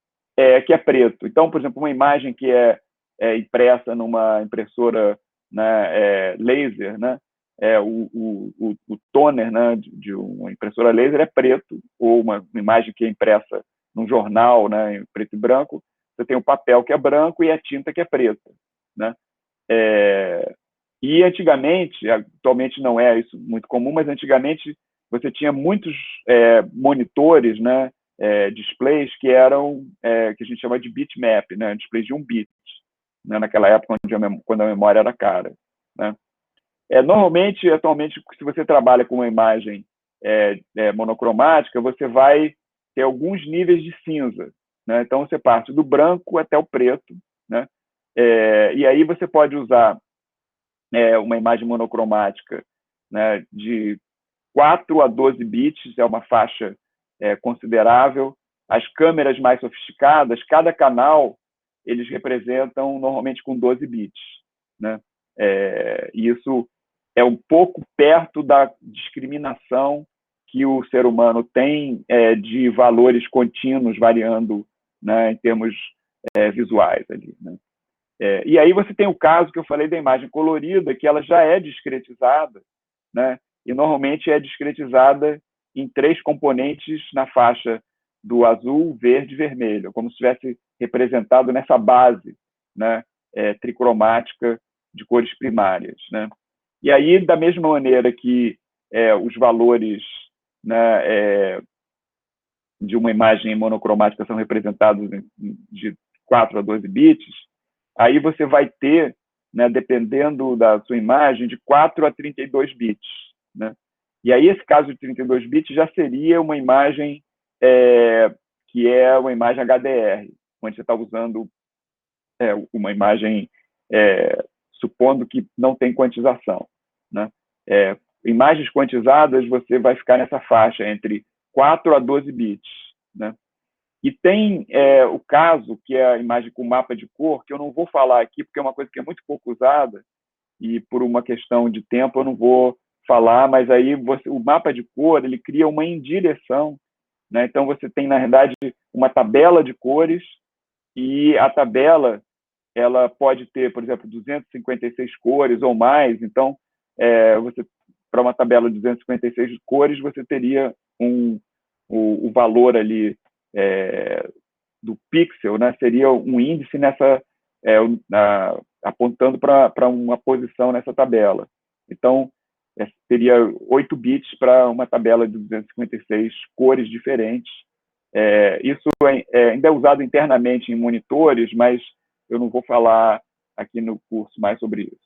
que é preto. Então, por exemplo, uma imagem que é impressa numa impressora, né, laser, né? O toner, né, de uma impressora laser é preto, ou uma imagem que é impressa num jornal, né, em preto e branco, você tem o papel que é branco e a tinta que é preta, né? E antigamente, atualmente não é isso muito comum, mas antigamente você tinha muitos monitores, né, displays que eram que a gente chama de bitmap, né, displays de 1 bit, né, naquela época quando a memória era cara, né? Normalmente, atualmente, se você trabalha com uma imagem monocromática, você vai ter alguns níveis de cinza, né? Então, você parte do branco até o preto, né? E aí você pode usar uma imagem monocromática, né, de 4 a 12 bits, é uma faixa considerável. As câmeras mais sofisticadas, cada canal, eles representam normalmente com 12 bits, né? Isso é um pouco perto da discriminação que o ser humano tem de valores contínuos variando, né, em termos visuais ali, né? E aí você tem o caso que eu falei da imagem colorida, que ela já é discretizada, né? E normalmente é discretizada em 3 componentes na faixa do azul, verde e vermelho, como se estivesse representado nessa base, né, tricromática de cores primárias, né? E aí, da mesma maneira que os valores, né, de uma imagem monocromática são representados de 4 a 12 bits, aí você vai ter, né, dependendo da sua imagem, de 4 a 32 bits, né? E aí esse caso de 32 bits já seria uma imagem que é uma imagem HDR, onde você está usando uma imagem supondo que não tem quantização, né? Imagens quantizadas, você vai ficar nessa faixa entre 4 a 12 bits, né? E tem o caso, que é a imagem com mapa de cor, que eu não vou falar aqui, porque é uma coisa que é muito pouco usada, e por uma questão de tempo eu não vou falar, mas aí o mapa de cor ele cria uma indireção, né? Então você tem, na verdade, uma tabela de cores, e a tabela ela pode ter, por exemplo, 256 cores ou mais. Então, você, para uma tabela de 256 cores, você teria o valor ali do pixel, né? Seria um índice nessa, apontando para uma posição nessa tabela. Então, teria 8 bits para uma tabela de 256 cores diferentes. Isso ainda é usado internamente em monitores, mas eu não vou falar aqui no curso mais sobre isso.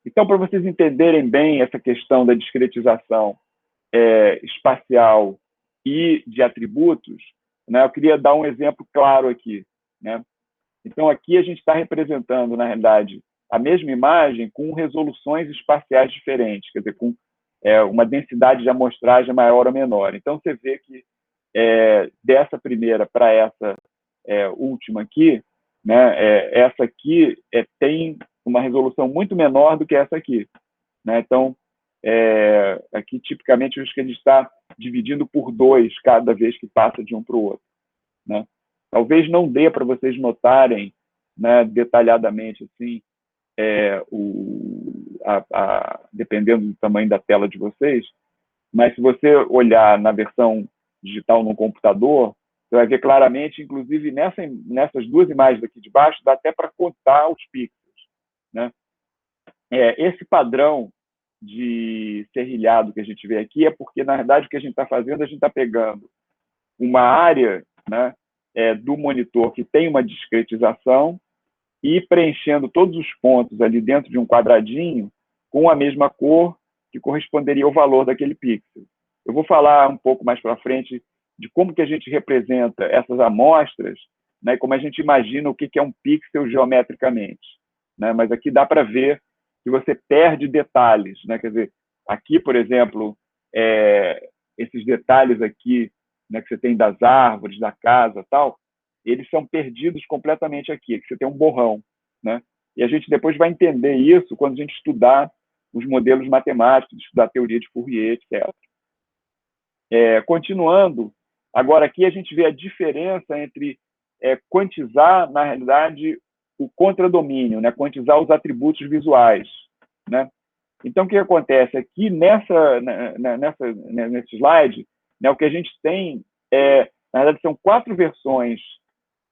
Então, para vocês entenderem bem essa questão da discretização espacial e de atributos, né, eu queria dar um exemplo claro aqui, né? Então, aqui a gente está representando, na realidade, a mesma imagem com resoluções espaciais diferentes, quer dizer, com uma densidade de amostragem maior ou menor. Então, você vê que dessa primeira para essa última aqui, né, essa aqui tem uma resolução muito menor do que essa aqui, né? Então, aqui, tipicamente, acho que a gente está dividindo por 2 cada vez que passa de um para o outro, né? Talvez não dê para vocês notarem, né, detalhadamente, assim, dependendo do tamanho da tela de vocês, mas se você olhar na versão digital no computador, você vai ver claramente, inclusive nessas 2 imagens aqui de baixo, dá até para contar os pixels, né? Esse padrão de serrilhado que a gente vê aqui é porque, na verdade, o que a gente está fazendo, a gente está pegando uma área, né, do monitor que tem uma discretização e preenchendo todos os pontos ali dentro de um quadradinho com a mesma cor que corresponderia ao valor daquele pixel. Eu vou falar um pouco mais para frente de como que a gente representa essas amostras, né, e como a gente imagina o que é um pixel geometricamente, né? Mas aqui dá para ver que você perde detalhes, né? Quer dizer, aqui, por exemplo, esses detalhes aqui, né, que você tem das árvores, da casa, tal, eles são perdidos completamente aqui, que você tem um borrão, né? E a gente depois vai entender isso quando a gente estudar os modelos matemáticos, estudar a teoria de Fourier, etc. Continuando, agora aqui a gente vê a diferença entre quantizar, na realidade, o contradomínio, né? Quantizar os atributos visuais, né? Então, o que acontece aqui nesse slide, né, o que a gente tem, na verdade, são 4 versões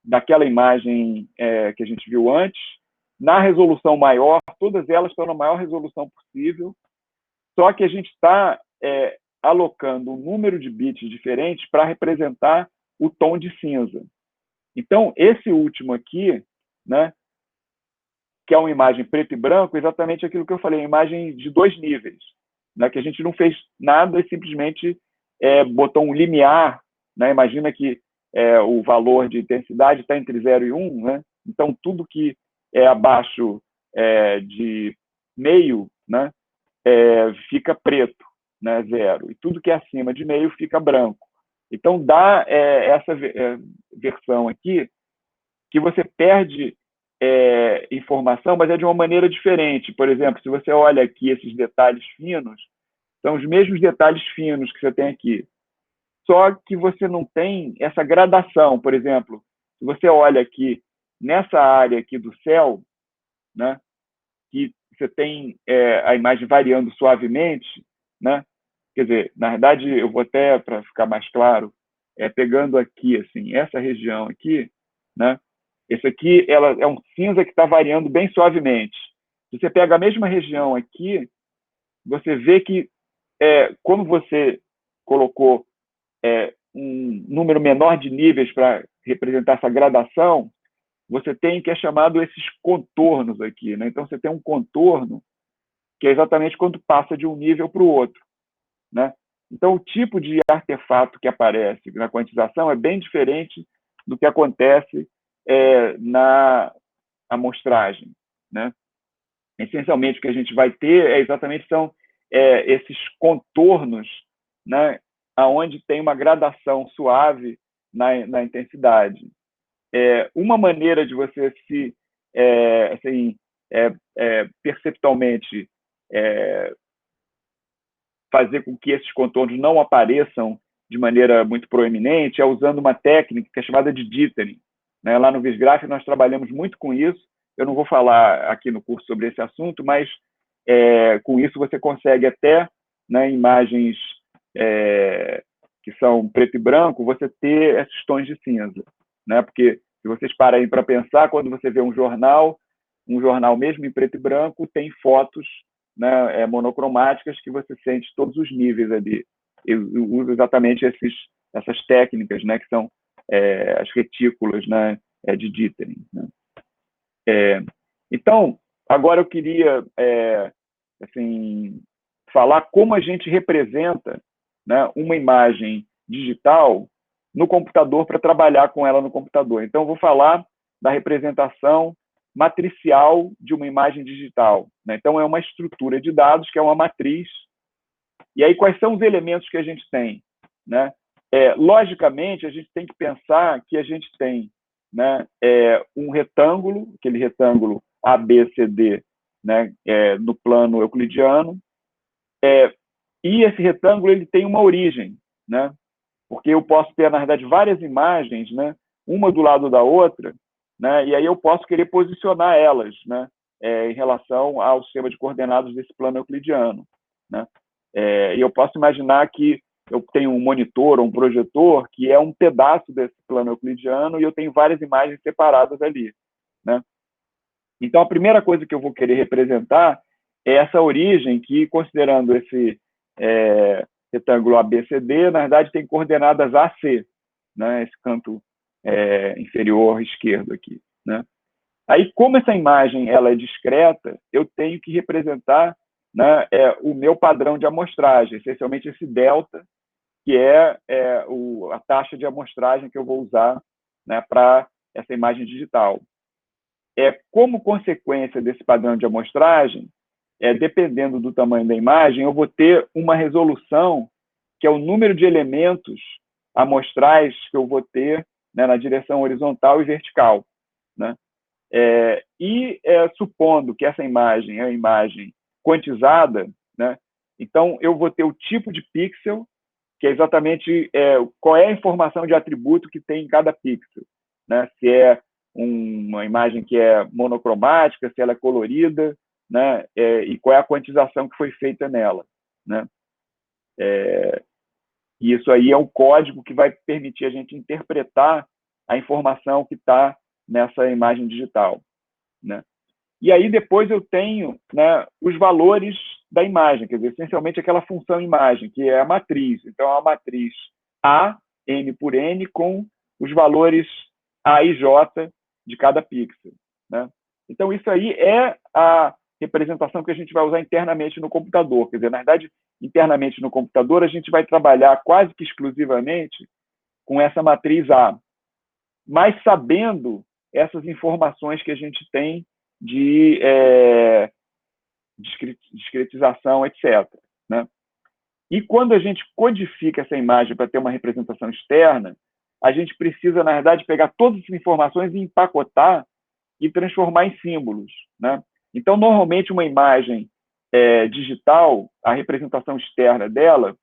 daquela imagem que a gente viu antes, na resolução maior, todas elas estão na maior resolução possível, só que a gente está alocando um número de bits diferentes para representar o tom de cinza. Então, esse último aqui, né, que é uma imagem preto e branco, exatamente aquilo que eu falei, uma imagem de 2 níveis, né, que a gente não fez nada e simplesmente botou um limiar, né? Imagina que o valor de intensidade está entre 0 e 1, né? Então, tudo que é abaixo de meio, né, fica preto, né, 0, e tudo que é acima de meio fica branco. Então, dá essa versão aqui que você perde informação, mas é de uma maneira diferente. Por exemplo, se você olha aqui esses detalhes finos, são os mesmos detalhes finos que você tem aqui, só que você não tem essa gradação. Por exemplo, se você olha aqui nessa área aqui do céu, né, que você tem a imagem variando suavemente, né? Quer dizer, na verdade, eu vou até, para ficar mais claro, pegando aqui, assim, essa região aqui, né? Esse aqui ela é um cinza que está variando bem suavemente. Se você pega a mesma região aqui, você vê que, como você colocou um número menor de níveis para representar essa gradação, você tem o que é chamado esses contornos aqui, né? Então, você tem um contorno que é exatamente quando passa de um nível para o outro, né? Então, o tipo de artefato que aparece na quantização é bem diferente do que acontece na amostragem, né? Essencialmente, o que a gente vai ter exatamente são esses contornos, né, aonde tem uma gradação suave na intensidade. Uma maneira de você se, assim, perceptualmente fazer com que esses contornos não apareçam de maneira muito proeminente é usando uma técnica que é chamada de dithering. Né? Lá no Visgraph nós trabalhamos muito com isso. Eu não vou falar aqui no curso sobre esse assunto, mas com isso você consegue até, né, imagens que são preto e branco, você ter esses tons de cinza. Né? Porque se vocês pararem para pensar, quando você vê um jornal mesmo em preto e branco, tem fotos, né, monocromáticas que você sente todos os níveis ali. Eu uso exatamente essas técnicas, né, que são as retículas, né, de dithering. Né? Então, agora eu queria assim, falar como a gente representa, né, uma imagem digital no computador para trabalhar com ela no computador. Então, eu vou falar da representação matricial de uma imagem digital. Né? Então, é uma estrutura de dados que é uma matriz. E aí, quais são os elementos que a gente tem? Né? Logicamente, a gente tem que pensar que a gente tem, né, um retângulo, aquele retângulo ABCD, né, no plano euclidiano, e esse retângulo ele tem uma origem, né? Porque eu posso ter, na verdade, várias imagens, né, uma do lado da outra, né, e aí eu posso querer posicionar elas, né, em relação ao sistema de coordenadas desse plano euclidiano. Né? E eu posso imaginar que eu tenho um monitor ou um projetor que é um pedaço desse plano euclidiano e eu tenho várias imagens separadas ali. Né? Então, a primeira coisa que eu vou querer representar é essa origem que, considerando esse retângulo ABCD, na verdade, tem coordenadas AC, né? Esse canto inferior esquerdo aqui. Né? Aí, como essa imagem ela é discreta, eu tenho que representar, né, o meu padrão de amostragem, essencialmente esse delta, que é a taxa de amostragem que eu vou usar, né, para essa imagem digital. Como consequência desse padrão de amostragem, dependendo do tamanho da imagem, eu vou ter uma resolução, que é o número de elementos amostrais que eu vou ter, né, na direção horizontal e vertical. Né? Supondo que essa imagem é uma imagem quantizada, né, então eu vou ter o tipo de pixel, que é exatamente qual é a informação de atributo que tem em cada pixel. Né? Se é uma imagem que é monocromática, se ela é colorida, né? E qual é a quantização que foi feita nela. Né? E isso aí é um código que vai permitir a gente interpretar a informação que está nessa imagem digital. Né? E aí depois eu tenho, né, os valores da imagem, quer dizer, essencialmente aquela função imagem, que é a matriz. Então, a matriz A, N por N, com os valores A e J de cada pixel. Né? Então, isso aí é a representação que a gente vai usar internamente no computador. Quer dizer, na verdade, internamente no computador, a gente vai trabalhar quase que exclusivamente com essa matriz A, mas sabendo essas informações que a gente tem de discretização, etc. Né? E quando a gente codifica essa imagem para ter uma representação externa, a gente precisa, na verdade, pegar todas essas informações e empacotar e transformar em símbolos. Né? Então, normalmente, uma imagem digital, a representação externa dela,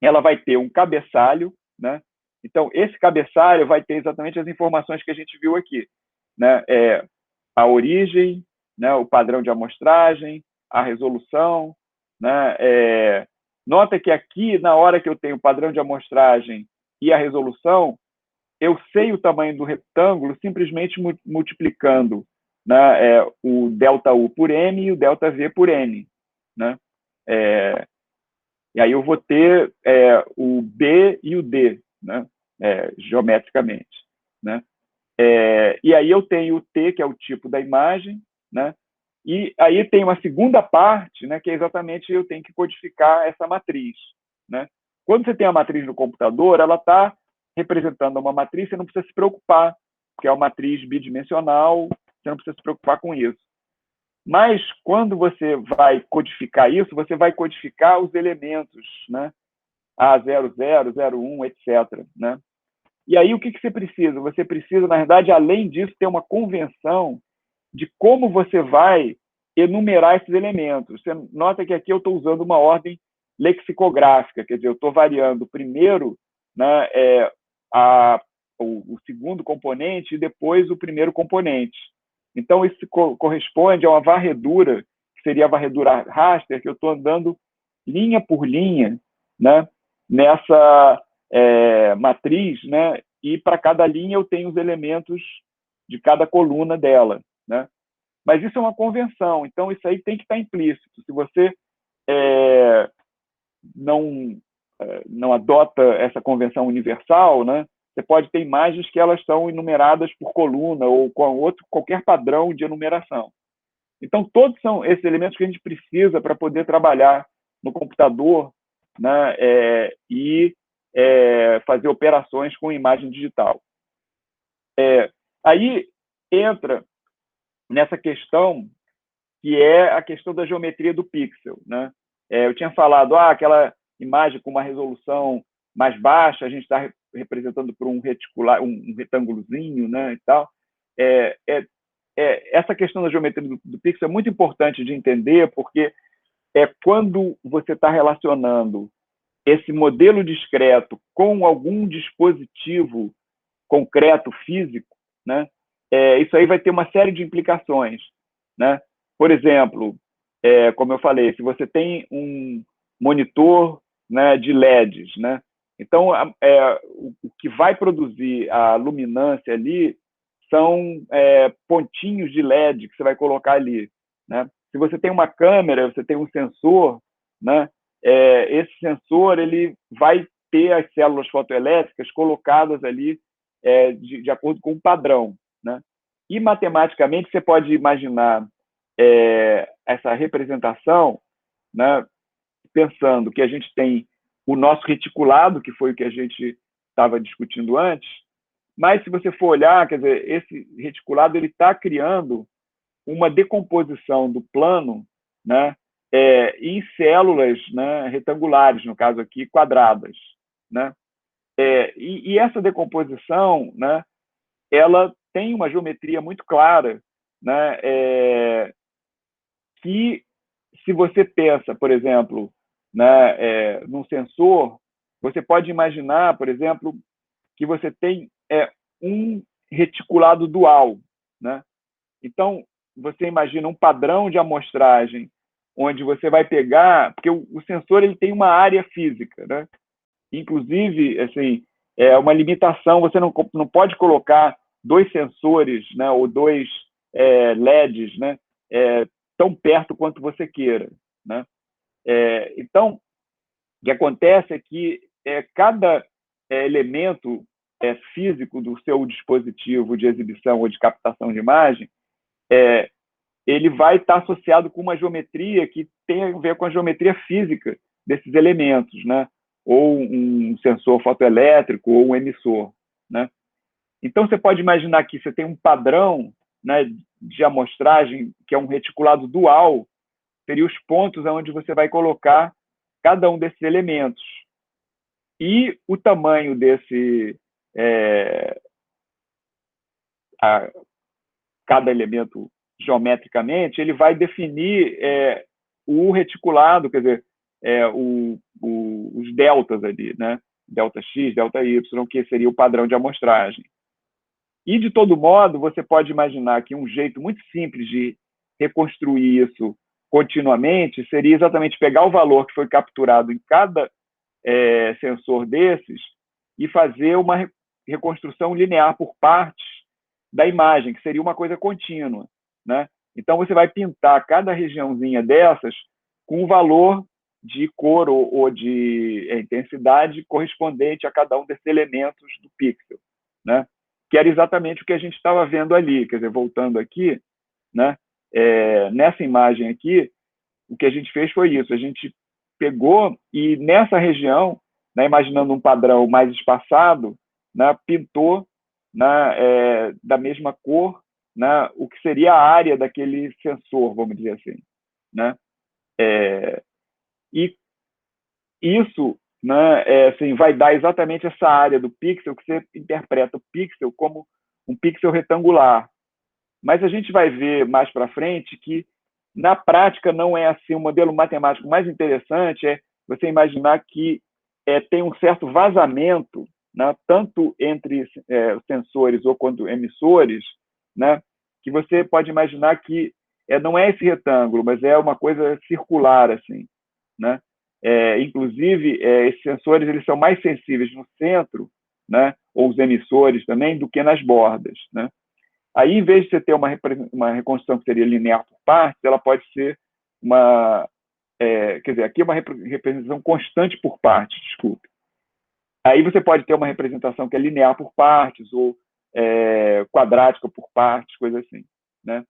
ela vai ter um cabeçalho. Né? Então, esse cabeçalho vai ter exatamente as informações que a gente viu aqui. Né? A origem, né, o padrão de amostragem, a resolução. Né? Nota que aqui, na hora que eu tenho o padrão de amostragem e a resolução, eu sei o tamanho do retângulo simplesmente multiplicando, né, o ΔU por M e o ΔV por N. Né? E aí eu vou ter o B e o D, né, geometricamente. Né? E aí eu tenho o T, que é o tipo da imagem, né? E aí tem uma segunda parte, né, que é exatamente eu tenho que codificar essa matriz. Né? Quando você tem a matriz no computador, ela está representando uma matriz, você não precisa se preocupar, porque é uma matriz bidimensional, você não precisa se preocupar com isso. Mas quando você vai codificar isso, você vai codificar os elementos, né? A00, 01, etc. Né? E aí, o que você precisa? Você precisa, na verdade, além disso, ter uma convenção de como você vai enumerar esses elementos. Você nota que aqui eu estou usando uma ordem lexicográfica, quer dizer, eu estou variando primeiro, né, o segundo componente e depois o primeiro componente. Então, isso corresponde a uma varredura, que seria a varredura raster, que eu estou andando linha por linha, né, nessa matriz, né, e para cada linha eu tenho os elementos de cada coluna dela, né? Mas isso é uma convenção, então isso aí tem que estar implícito. Se você não não adota essa convenção universal, né, você pode ter imagens que elas são enumeradas por coluna ou com qualquer padrão de enumeração. Então, todos são esses elementos que a gente precisa para poder trabalhar no computador, né, e fazer operações com imagem digital. Aí entra nessa questão que é a questão da geometria do pixel, né? Eu tinha falado, aquela imagem com uma resolução mais baixa, a gente está representando por um reticular, um retângulozinho, né, e tal. Essa questão da geometria do pixel é muito importante de entender, porque quando você está relacionando esse modelo discreto com algum dispositivo concreto, físico, né, isso aí vai ter uma série de implicações, né? Por exemplo, como eu falei, se você tem um monitor, né, de LEDs, né, então o que vai produzir a luminância ali são pontinhos de LED que você vai colocar ali, né? Se você tem uma câmera, você tem um sensor, né, esse sensor ele vai ter as células fotoelétricas colocadas ali de acordo com o padrão, né? E matematicamente você pode imaginar essa representação, né, pensando que a gente tem o nosso reticulado, que foi o que a gente estava discutindo antes, mas se você for olhar, quer dizer, esse reticulado ele está criando uma decomposição do plano, né, em células, né, retangulares, no caso aqui, quadradas, né? E essa decomposição, né, ela tem uma geometria muito clara, né, que se você pensa, por exemplo, né, num sensor, você pode imaginar, por exemplo, que você tem um reticulado dual, né? Então, você imagina um padrão de amostragem onde você vai pegar, porque o sensor ele tem uma área física, né? Inclusive, assim, é uma limitação, você não pode colocar dois sensores, né, ou dois LEDs, né, tão perto quanto você queira, né? Então, o que acontece é que cada elemento físico do seu dispositivo de exibição ou de captação de imagem, ele vai estar associado com uma geometria que tem a ver com a geometria física desses elementos, né? Ou um sensor fotoelétrico ou um emissor, né? Então, você pode imaginar que você tem um padrão, né, de amostragem, que é um reticulado dual, seria os pontos onde você vai colocar cada um desses elementos. E o tamanho desse... cada elemento geometricamente, ele vai definir o reticulado, quer dizer, os deltas ali, né? Delta X, delta Y, que seria o padrão de amostragem. E, de todo modo, você pode imaginar que um jeito muito simples de reconstruir isso continuamente seria exatamente pegar o valor que foi capturado em cada sensor desses e fazer uma reconstrução linear por partes da imagem, que seria uma coisa contínua, né? Então, você vai pintar cada regiãozinha dessas com um valor de cor ou de intensidade correspondente a cada um desses elementos do pixel, né? Que era exatamente o que a gente estava vendo ali. Quer dizer, voltando aqui, né? Nessa imagem aqui, o que a gente fez foi isso. A gente pegou e nessa região, né, imaginando um padrão mais espaçado, né, pintou, né, da mesma cor, né, o que seria a área daquele sensor, vamos dizer assim, né? E isso né, assim, vai dar exatamente essa área do pixel, que você interpreta o pixel como um pixel retangular. Mas a gente vai ver mais para frente que, na prática, não é assim. O modelo matemático mais interessante é você imaginar que tem um certo vazamento, né, tanto entre sensores ou quanto emissores, né, que você pode imaginar que não é esse retângulo, mas é uma coisa circular, assim, né? Inclusive, esses sensores eles são mais sensíveis no centro, né, ou os emissores também, do que nas bordas, né? Aí, em vez de você ter uma reconstrução que seria linear por partes, ela pode ser uma... quer dizer, aqui é uma representação constante por partes, desculpe. Aí você pode ter uma representação que é linear por partes, ou quadrática por partes, coisa assim, né?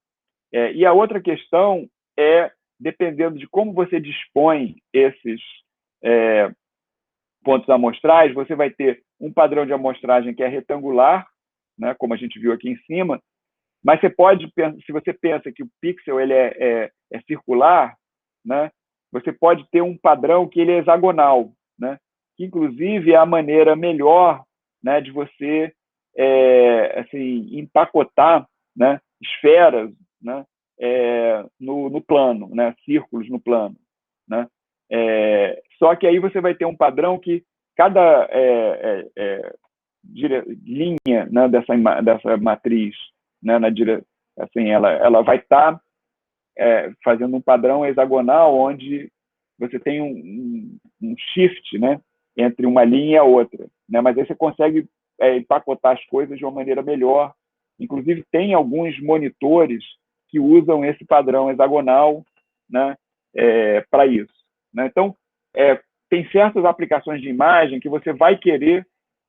E a outra questão é, dependendo de como você dispõe esses pontos amostrais, você vai ter um padrão de amostragem que é retangular, né, como a gente viu aqui em cima, mas você pode, se você pensa que o pixel ele é circular, né, você pode ter um padrão que ele é hexagonal, né, que inclusive é a maneira melhor, né, de você assim, empacotar, né, esferas, né, no plano, né, círculos no plano, né. Só que aí você vai ter um padrão que cada linha, né, dessa matriz, né, assim, ela vai estar fazendo um padrão hexagonal onde você tem um shift, né, entre uma linha e a outra, né, mas aí você consegue empacotar as coisas de uma maneira melhor. Inclusive, tem alguns monitores que usam esse padrão hexagonal, né, para isso, né? Então, tem certas aplicações de imagem que você vai querer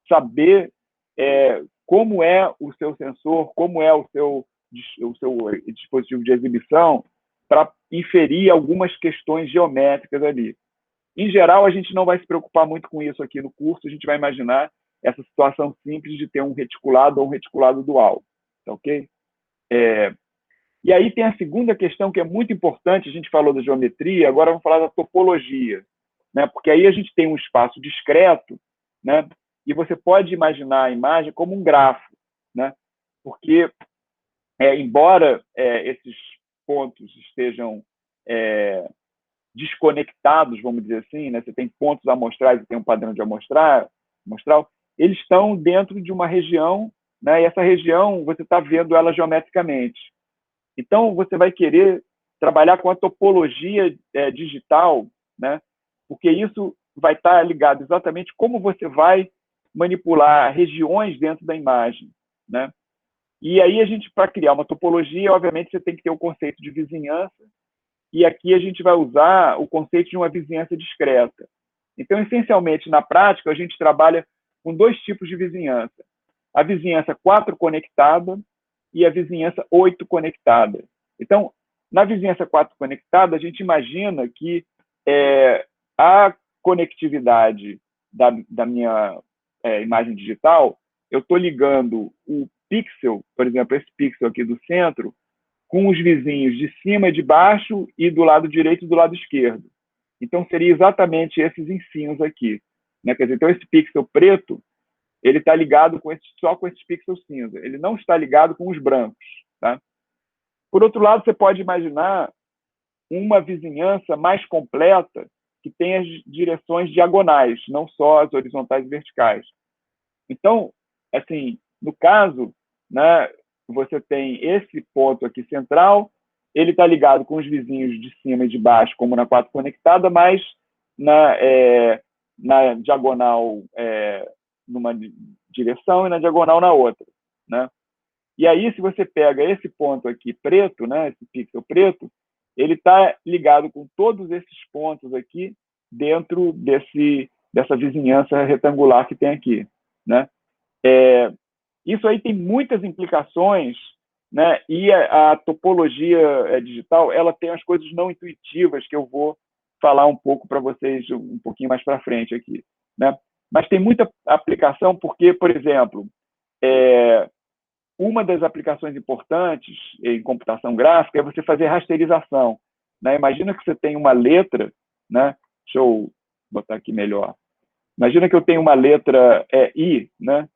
saber como é o seu sensor, como é o seu dispositivo de exibição, para inferir algumas questões geométricas ali. Em geral, a gente não vai se preocupar muito com isso aqui no curso, a gente vai imaginar essa situação simples de ter um reticulado ou um reticulado dual, tá ok? E aí tem a segunda questão que é muito importante, a gente falou da geometria, agora vamos falar da topologia, né? Porque aí a gente tem um espaço discreto, né? E você pode imaginar a imagem como um grafo, né? Porque, embora esses pontos estejam desconectados, vamos dizer assim, né? Você tem pontos amostrais e tem um padrão de amostral, eles estão dentro de uma região, né? E essa região você está vendo ela geometricamente. Então, você vai querer trabalhar com a topologia digital, né? Porque isso vai estar ligado exatamente como você vai manipular regiões dentro da imagem, né? E aí, para criar uma topologia, obviamente, você tem que ter o conceito de vizinhança, e aqui a gente vai usar o conceito de uma vizinhança discreta. Então, essencialmente, na prática, a gente trabalha com dois tipos de vizinhança. A vizinhança 4 conectada e a vizinhança 8 conectada. Então, na vizinhança 4 conectada, a gente imagina que a conectividade da minha imagem digital, eu estou ligando o pixel, por exemplo, esse pixel aqui do centro, com os vizinhos de cima e de baixo e do lado direito e do lado esquerdo. Então, seria exatamente esses ensinos aqui, né? Quer dizer, então, esse pixel preto, ele está ligado só com esses pixels cinza. Ele não está ligado com os brancos, tá? Por outro lado, você pode imaginar uma vizinhança mais completa que tem as direções diagonais, não só as horizontais e verticais. Então, assim, no caso, né, você tem esse ponto aqui central, ele está ligado com os vizinhos de cima e de baixo, como na 4 conectada, mas na diagonal numa direção e na diagonal na outra, né? E aí, se você pega esse ponto aqui preto, né, esse pixel preto, ele está ligado com todos esses pontos aqui dentro dessa vizinhança retangular que tem aqui, né? Isso aí tem muitas implicações, né? E a topologia digital, ela tem as coisas não intuitivas que eu vou falar um pouco para vocês um pouquinho mais para frente aqui, né? Mas tem muita aplicação porque, por exemplo, uma das aplicações importantes em computação gráfica é você fazer rasterização, né? Imagina que você tem uma letra, né? Deixa eu botar aqui melhor. Imagina que eu tenho uma letra I, né?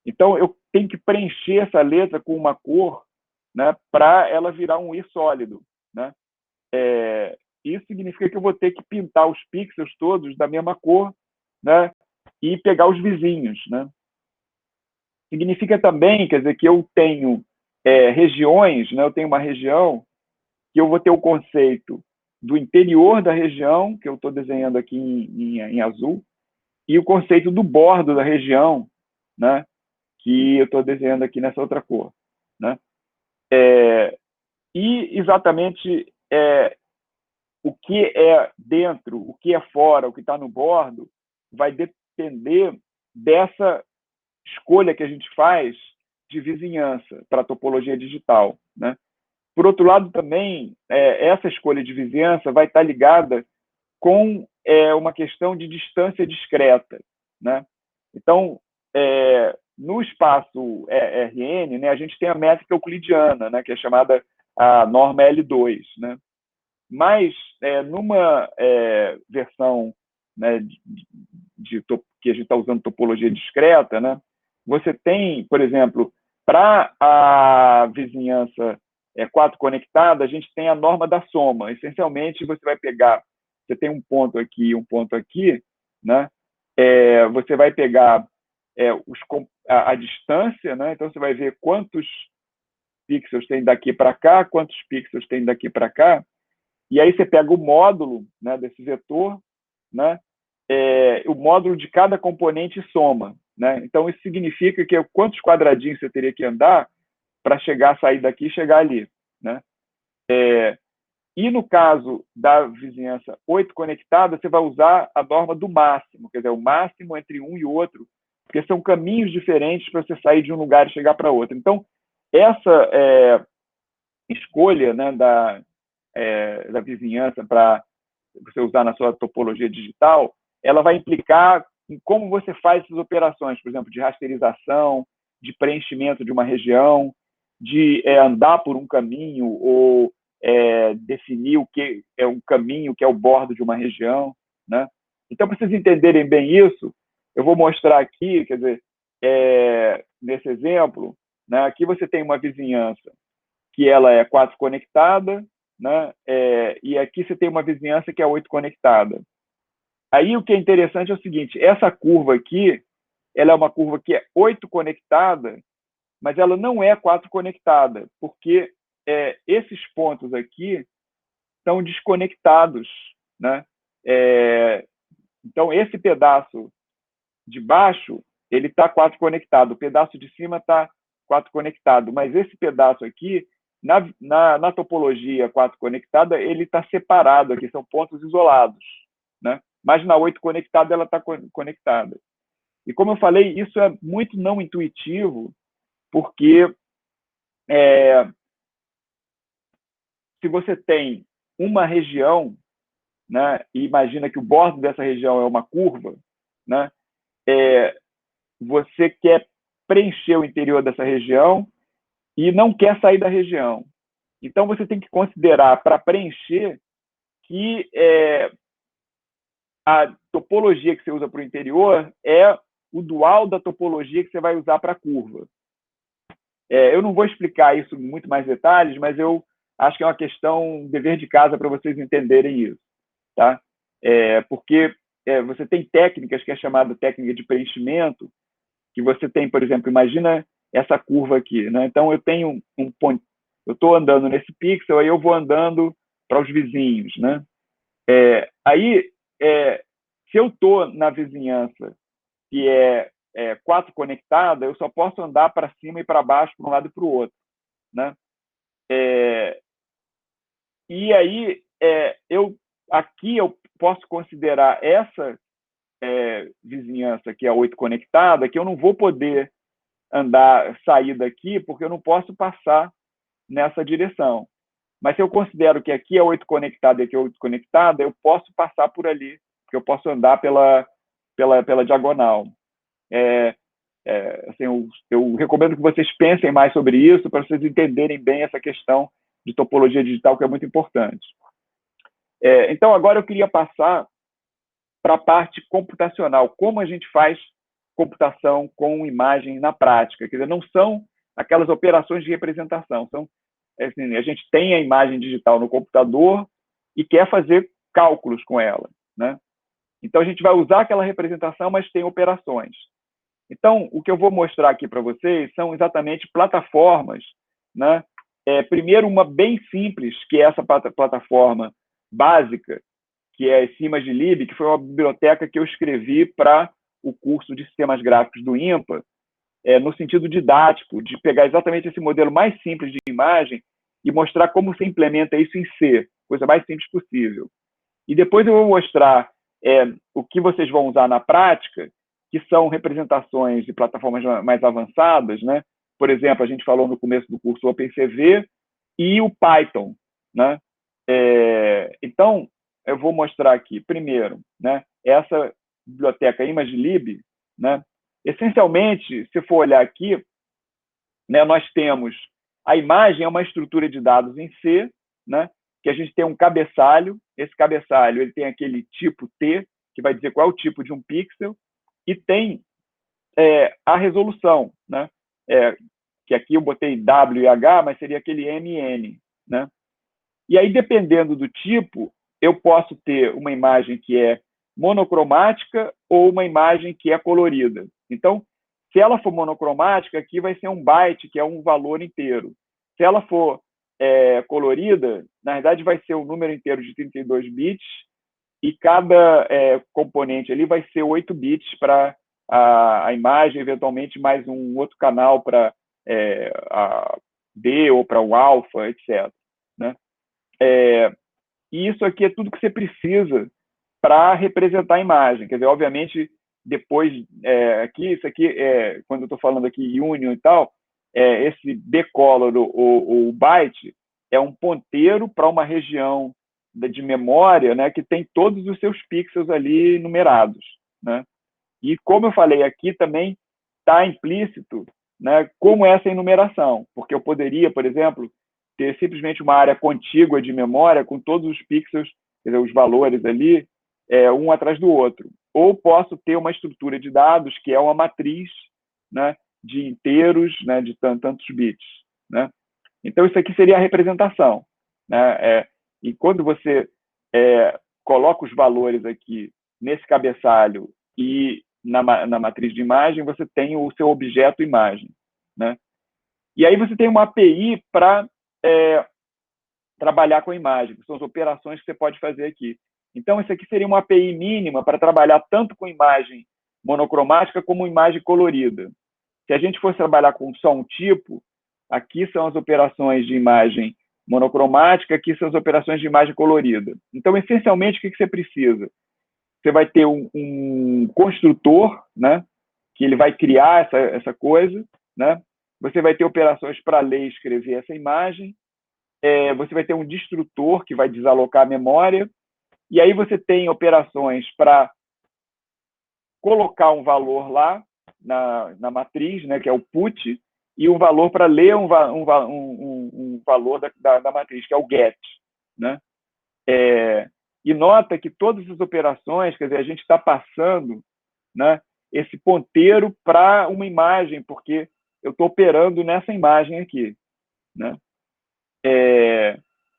Então, eu tenho que preencher essa letra com uma cor, né, para ela virar um I sólido, né? Isso significa que eu vou ter que pintar os pixels todos da mesma cor, né, e pegar os vizinhos, né? Significa também, quer dizer, que eu tenho regiões, né? Eu tenho uma região que eu vou ter o conceito do interior da região, que eu estou desenhando aqui em azul, e o conceito do bordo da região, né, que eu estou desenhando aqui nessa outra cor, né? E exatamente o que é dentro, o que é fora, o que está no bordo, vai depender dessa escolha que a gente faz de vizinhança para a topologia digital, né? Por outro lado, também, essa escolha de vizinhança vai estar ligada com uma questão de distância discreta, né? Então, no espaço Rn, né, a gente tem a métrica euclidiana, né, que é chamada a norma L2, né? Mas, numa versão, né, que a gente está usando topologia discreta, né, você tem, por exemplo, para a vizinhança quatro conectada, a gente tem a norma da soma. Essencialmente, você vai pegar, você tem um ponto aqui e um ponto aqui, né? Você vai pegar a distância, né? Então, você vai ver quantos pixels tem daqui para cá, quantos pixels tem daqui para cá, e aí você pega o módulo, né, desse vetor, né, o módulo de cada componente soma, né? Então, isso significa que quantos quadradinhos você teria que andar para sair daqui e chegar ali, né? E no caso da vizinhança 8 conectada, você vai usar a norma do máximo, quer dizer, o máximo entre um e outro, porque são caminhos diferentes para você sair de um lugar e chegar para outro. Então, essa escolha, né, da vizinhança para você usar na sua topologia digital, ela vai implicar em como você faz essas operações, por exemplo, de rasterização, de preenchimento de uma região, de andar por um caminho ou definir o que é um caminho, que é o bordo de uma região, né? Então, para vocês entenderem bem isso, eu vou mostrar aqui, quer dizer, nesse exemplo, né, aqui você tem uma vizinhança que ela é 4 conectada, né? E aqui você tem uma vizinhança que é 8 conectada. Aí o que é interessante é o seguinte, essa curva aqui, ela é uma curva que é 8 conectada, mas ela não é 4 conectada, porque esses pontos aqui estão desconectados, né? Então, esse pedaço de baixo, ele está 4 conectado, o pedaço de cima está 4 conectado, mas esse pedaço aqui, na topologia 4 conectada, ele está separado aqui, são pontos isolados, né? Mas na 8 conectada, ela está conectada. E como eu falei, isso é muito não intuitivo, porque se você tem uma região, né, e imagina que o bordo dessa região é uma curva, né, você quer preencher o interior dessa região e não quer sair da região. Então, você tem que considerar, para preencher, que a topologia que você usa para o interior é o dual da topologia que você vai usar para a curva. Eu não vou explicar isso em muito mais detalhes, mas eu acho que é uma questão, dever de casa para vocês entenderem isso, tá? Porque você tem técnicas que é chamada técnica de preenchimento, que você tem, por exemplo, imagina essa curva aqui, né? Então, eu tenho um ponto, eu estou andando nesse pixel, aí eu vou andando para os vizinhos, né? Aí, se eu estou na vizinhança que é 4 conectada, eu só posso andar para cima e para baixo, para um lado e para o outro, né? E aí, aqui eu posso considerar essa vizinhança que é 8 conectada, que eu não vou poder sair daqui, porque eu não posso passar nessa direção. Mas se eu considero que aqui é 8 conectada e aqui é 8 conectada, eu posso passar por ali, porque eu posso andar pela diagonal. Assim, eu recomendo que vocês pensem mais sobre isso, para vocês entenderem bem essa questão de topologia digital, que é muito importante. Então, agora eu queria passar para a parte computacional, como a gente faz computação com imagem na prática. Quer dizer, não são aquelas operações de representação, são, assim, a gente tem a imagem digital no computador e quer fazer cálculos com ela, né? Então, a gente vai usar aquela representação, mas tem operações. Então, o que eu vou mostrar aqui para vocês são exatamente plataformas, né? Primeiro, uma bem simples, que é essa plataforma básica, que é a ImageLib, que foi uma biblioteca que eu escrevi para o curso de Sistemas Gráficos do INPA, no sentido didático, de pegar exatamente esse modelo mais simples de imagem e mostrar como se implementa isso em C, coisa mais simples possível. E depois eu vou mostrar o que vocês vão usar na prática, que são representações de plataformas mais avançadas, né? Por exemplo, a gente falou no começo do curso o OpenCV e o Python, né? Então, eu vou mostrar aqui, primeiro, né, essa biblioteca ImageLib, né? Essencialmente, se for olhar aqui, né, nós temos a imagem é uma estrutura de dados em C, né, que a gente tem um cabeçalho. Esse cabeçalho ele tem aquele tipo T, que vai dizer qual é o tipo de um pixel, e tem a resolução, né, que aqui eu botei W e H, mas seria aquele MN, né? E aí, dependendo do tipo, eu posso ter uma imagem que é monocromática ou uma imagem que é colorida. Então, se ela for monocromática, aqui vai ser um byte, que é um valor inteiro. Se ela for colorida, na verdade vai ser um número inteiro de 32 bits e cada componente ali vai ser 8 bits para a imagem, eventualmente mais um outro canal para a D ou para o alfa, etc. Né? E isso aqui é tudo que você precisa para representar a imagem. Quer dizer, obviamente, depois, isso aqui, quando eu estou falando aqui union e tal, esse bcolor, o byte, é um ponteiro para uma região de memória, né, que tem todos os seus pixels ali numerados, né? E como eu falei aqui, também está implícito, né, como essa enumeração, porque eu poderia, por exemplo, ter simplesmente uma área contígua de memória com todos os pixels, quer dizer, os valores ali, um atrás do outro. Ou posso ter uma estrutura de dados que é uma matriz, né, de inteiros, né, de tantos bits, né? Então, isso aqui seria a representação, né? E quando você coloca os valores aqui nesse cabeçalho e na matriz de imagem, você tem o seu objeto imagem, né? E aí você tem uma API para trabalhar com a imagem, que são as operações que você pode fazer aqui. Então, isso aqui seria uma API mínima para trabalhar tanto com imagem monocromática como imagem colorida. Se a gente fosse trabalhar com só um tipo, aqui são as operações de imagem monocromática, aqui são as operações de imagem colorida. Então, essencialmente, o que você precisa? Você vai ter um construtor, né, que ele vai criar essa coisa, né? Você vai ter operações para ler e escrever essa imagem, você vai ter um destrutor que vai desalocar a memória, e aí você tem operações para colocar um valor lá na matriz, né, que é o put, e um valor para ler um valor da matriz, que é o get, né? E nota que todas as operações, quer dizer, a gente está passando, né, esse ponteiro para uma imagem, porque eu estou operando nessa imagem aqui, né?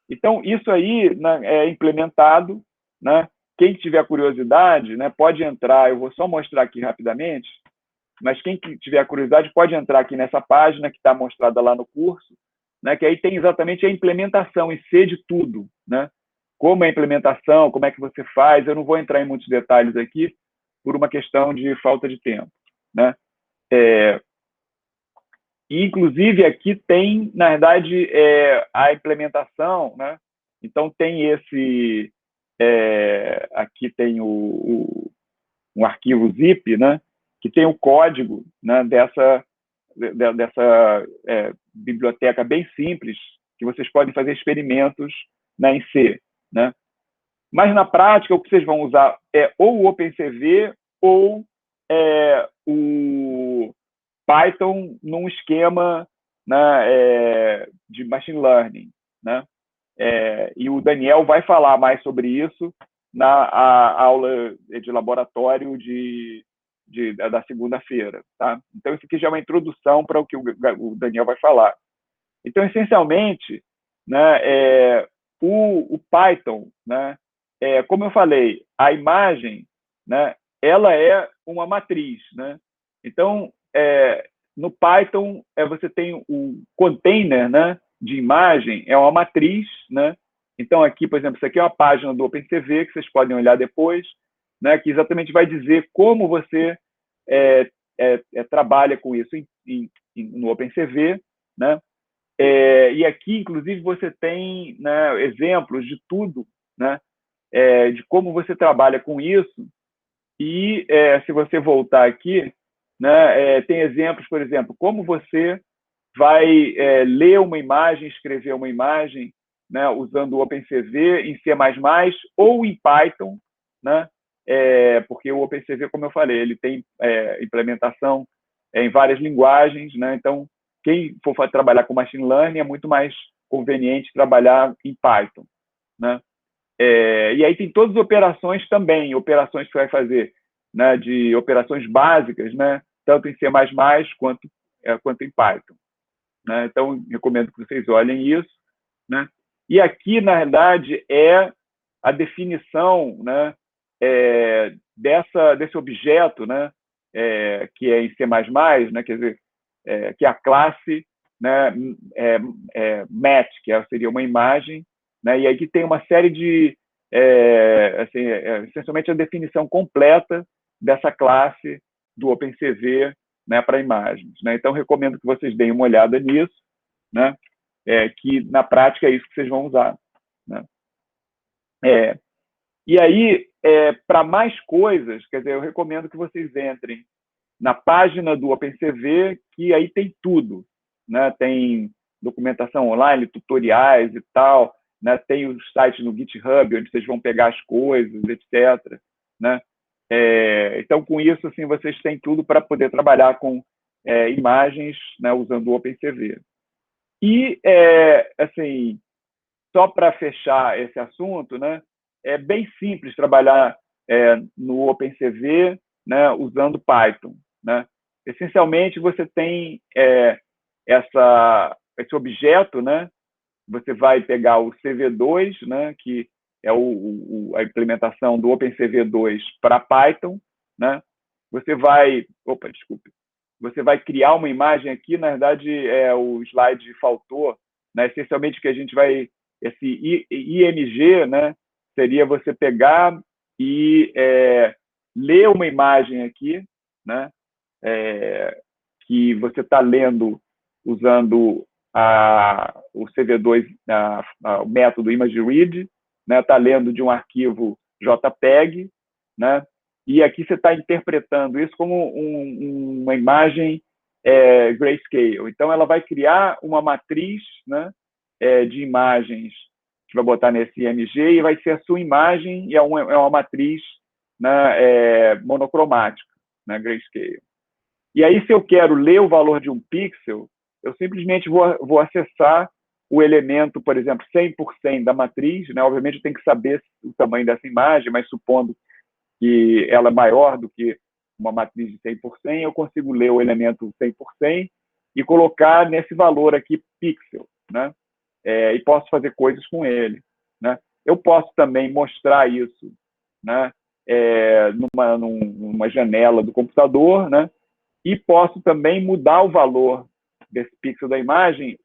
Então, isso aí, né, é implementado, né? Quem tiver curiosidade, né, pode entrar, eu vou só mostrar aqui rapidamente, mas quem tiver curiosidade pode entrar aqui nessa página que está mostrada lá no curso, né, que aí tem exatamente a implementação em C de tudo, né? Como é a implementação, como é que você faz, eu não vou entrar em muitos detalhes aqui, por uma questão de falta de tempo, né? E, inclusive, aqui tem, na verdade, a implementação, né? Então, tem aqui tem um arquivo zip, né? Que tem o código, né, dessa biblioteca bem simples, que vocês podem fazer experimentos, né, em C, né? Mas, na prática, o que vocês vão usar é ou o OpenCV ou o Python num esquema, né, de machine learning, né? E o Daniel vai falar mais sobre isso, aula de laboratório da segunda-feira. Tá? Então, isso aqui já é uma introdução para o que o Daniel vai falar. Então, essencialmente, né, o Python, né, como eu falei, a imagem, né, ela é uma matriz. Né? Então, no Python, você tem o container, né, de imagem, é uma matriz. Né? Então, aqui, por exemplo, isso aqui é uma página do OpenCV, que vocês podem olhar depois, né, que exatamente vai dizer como você trabalha com isso no OpenCV. Né? E aqui, inclusive, você tem, né, exemplos de tudo, né, de como você trabalha com isso. E se você voltar aqui, né, tem exemplos, por exemplo, como você vai ler uma imagem, escrever uma imagem, né, usando o OpenCV em C++ ou em Python, né, porque o OpenCV, como eu falei, ele tem implementação em várias linguagens. Né, então, quem for trabalhar com machine learning é muito mais conveniente trabalhar em Python. Né? E aí tem todas as operações também, operações que você vai fazer, né, de operações básicas, né, tanto em C++ quanto em Python. Né? Então, recomendo que vocês olhem isso. Né? E aqui, na verdade, é a definição, né, desse objeto, né, que é em C++, né, quer dizer, que é a classe, né, match, que seria uma imagem. Né, e aqui tem uma série de, assim, essencialmente a definição completa dessa classe do OpenCV, né, para imagens. Né? Então, recomendo que vocês deem uma olhada nisso, né? Que na prática é isso que vocês vão usar. Né? E aí, para mais coisas, quer dizer, eu recomendo que vocês entrem na página do OpenCV, que aí tem tudo. Né? Tem documentação online, tutoriais e tal, né? Tem os sites no GitHub, onde vocês vão pegar as coisas, etc. Né? Então, com isso, assim, vocês têm tudo para poder trabalhar com imagens, né, usando o OpenCV. E, assim, só para fechar esse assunto, né, é bem simples trabalhar no OpenCV, né, usando Python. Né? Essencialmente, você tem esse objeto, né, você vai pegar o CV2, né, que é a implementação do OpenCV2 para Python. Né? Você vai... Opa, desculpe. Você vai criar uma imagem aqui, na verdade, o slide faltou. Né? Essencialmente, que a gente vai... Esse IMG, né, seria você pegar e ler uma imagem aqui, né, que você está lendo usando o CV2, o método ImageRead, né, está lendo de um arquivo JPEG, né, e aqui você está interpretando isso como uma imagem grayscale. Então, ela vai criar uma matriz, né, de imagens que vai botar nesse IMG e vai ser a sua imagem, e é uma matriz, né, monocromática, né, grayscale. E aí, se eu quero ler o valor de um pixel, eu simplesmente vou acessar o elemento, por exemplo, 100% da matriz. Né? Obviamente, eu tenho que saber o tamanho dessa imagem, mas supondo que ela é maior do que uma matriz de 100%, eu consigo ler o elemento 100% e colocar nesse valor aqui, pixel. Né? E posso fazer coisas com ele. Né? Eu posso também mostrar isso, né, numa janela do computador, né, e posso também mudar o valor desse pixel da imagem,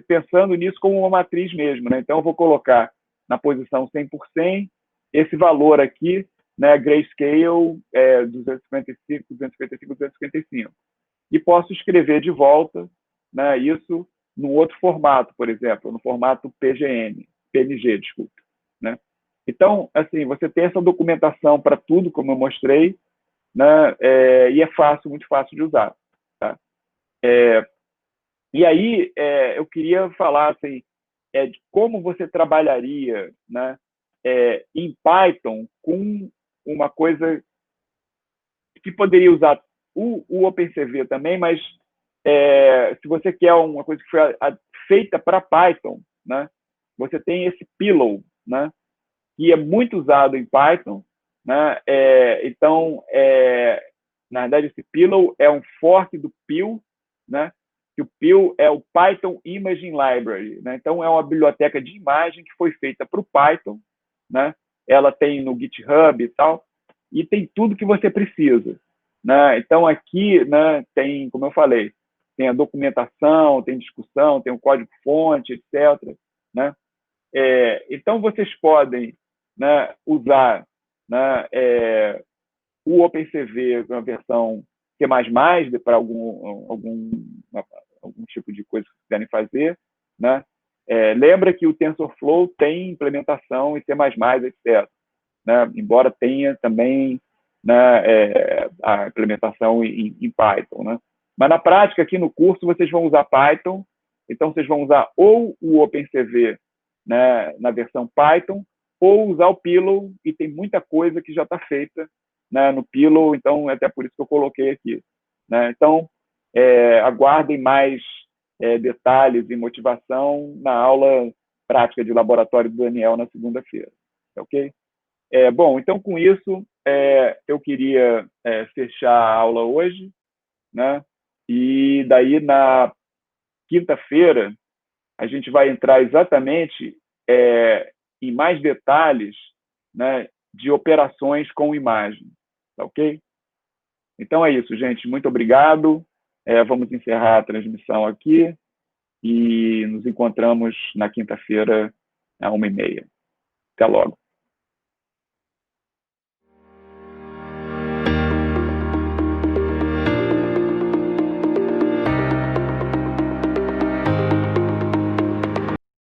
pensando nisso como uma matriz mesmo. Né? Então, eu vou colocar na posição 100% esse valor aqui, né, grayscale 255, 255, 255. E posso escrever de volta, né, isso num outro formato, por exemplo, no formato PNG, desculpe. Né? Então, assim, você tem essa documentação para tudo, como eu mostrei, né, e é fácil, muito fácil de usar. Tá? E aí, eu queria falar assim, de como você trabalharia, né, em Python com uma coisa que poderia usar o OpenCV também, mas se você quer uma coisa que foi feita para Python, né, você tem esse Pillow, né, que é muito usado em Python, né? Então, na verdade, esse Pillow é um fork do Pil, né? Que o Pil é o Python Imaging Library, né? Então, é uma biblioteca de imagem que foi feita para o Python, né? Ela tem no GitHub e tal, e tem tudo que você precisa, né? Então, aqui, né, tem, como eu falei, tem a documentação, tem discussão, tem o código-fonte, etc., né? Então, vocês podem, né, usar, né, o OpenCV, uma versão C++ para algum tipo de coisa que quiserem fazer, né? Lembra que o TensorFlow tem implementação em C++, etc., né? Embora tenha também, né, a implementação em Python, né? Mas na prática, aqui no curso, vocês vão usar Python, então vocês vão usar ou o OpenCV, né, na versão Python, ou usar o Pillow, e tem muita coisa que já está feita, né, no Pillow, então é até por isso que eu coloquei aqui, né? Então, aguardem mais detalhes e motivação na aula prática de laboratório do Daniel na segunda-feira, ok? Bom, então com isso, eu queria fechar a aula hoje, né? E daí na quinta-feira a gente vai entrar exatamente em mais detalhes, né, de operações com imagem, tá ok? Então é isso, gente. Muito obrigado. Vamos encerrar a transmissão aqui e nos encontramos na quinta-feira, às 1h30. Até logo.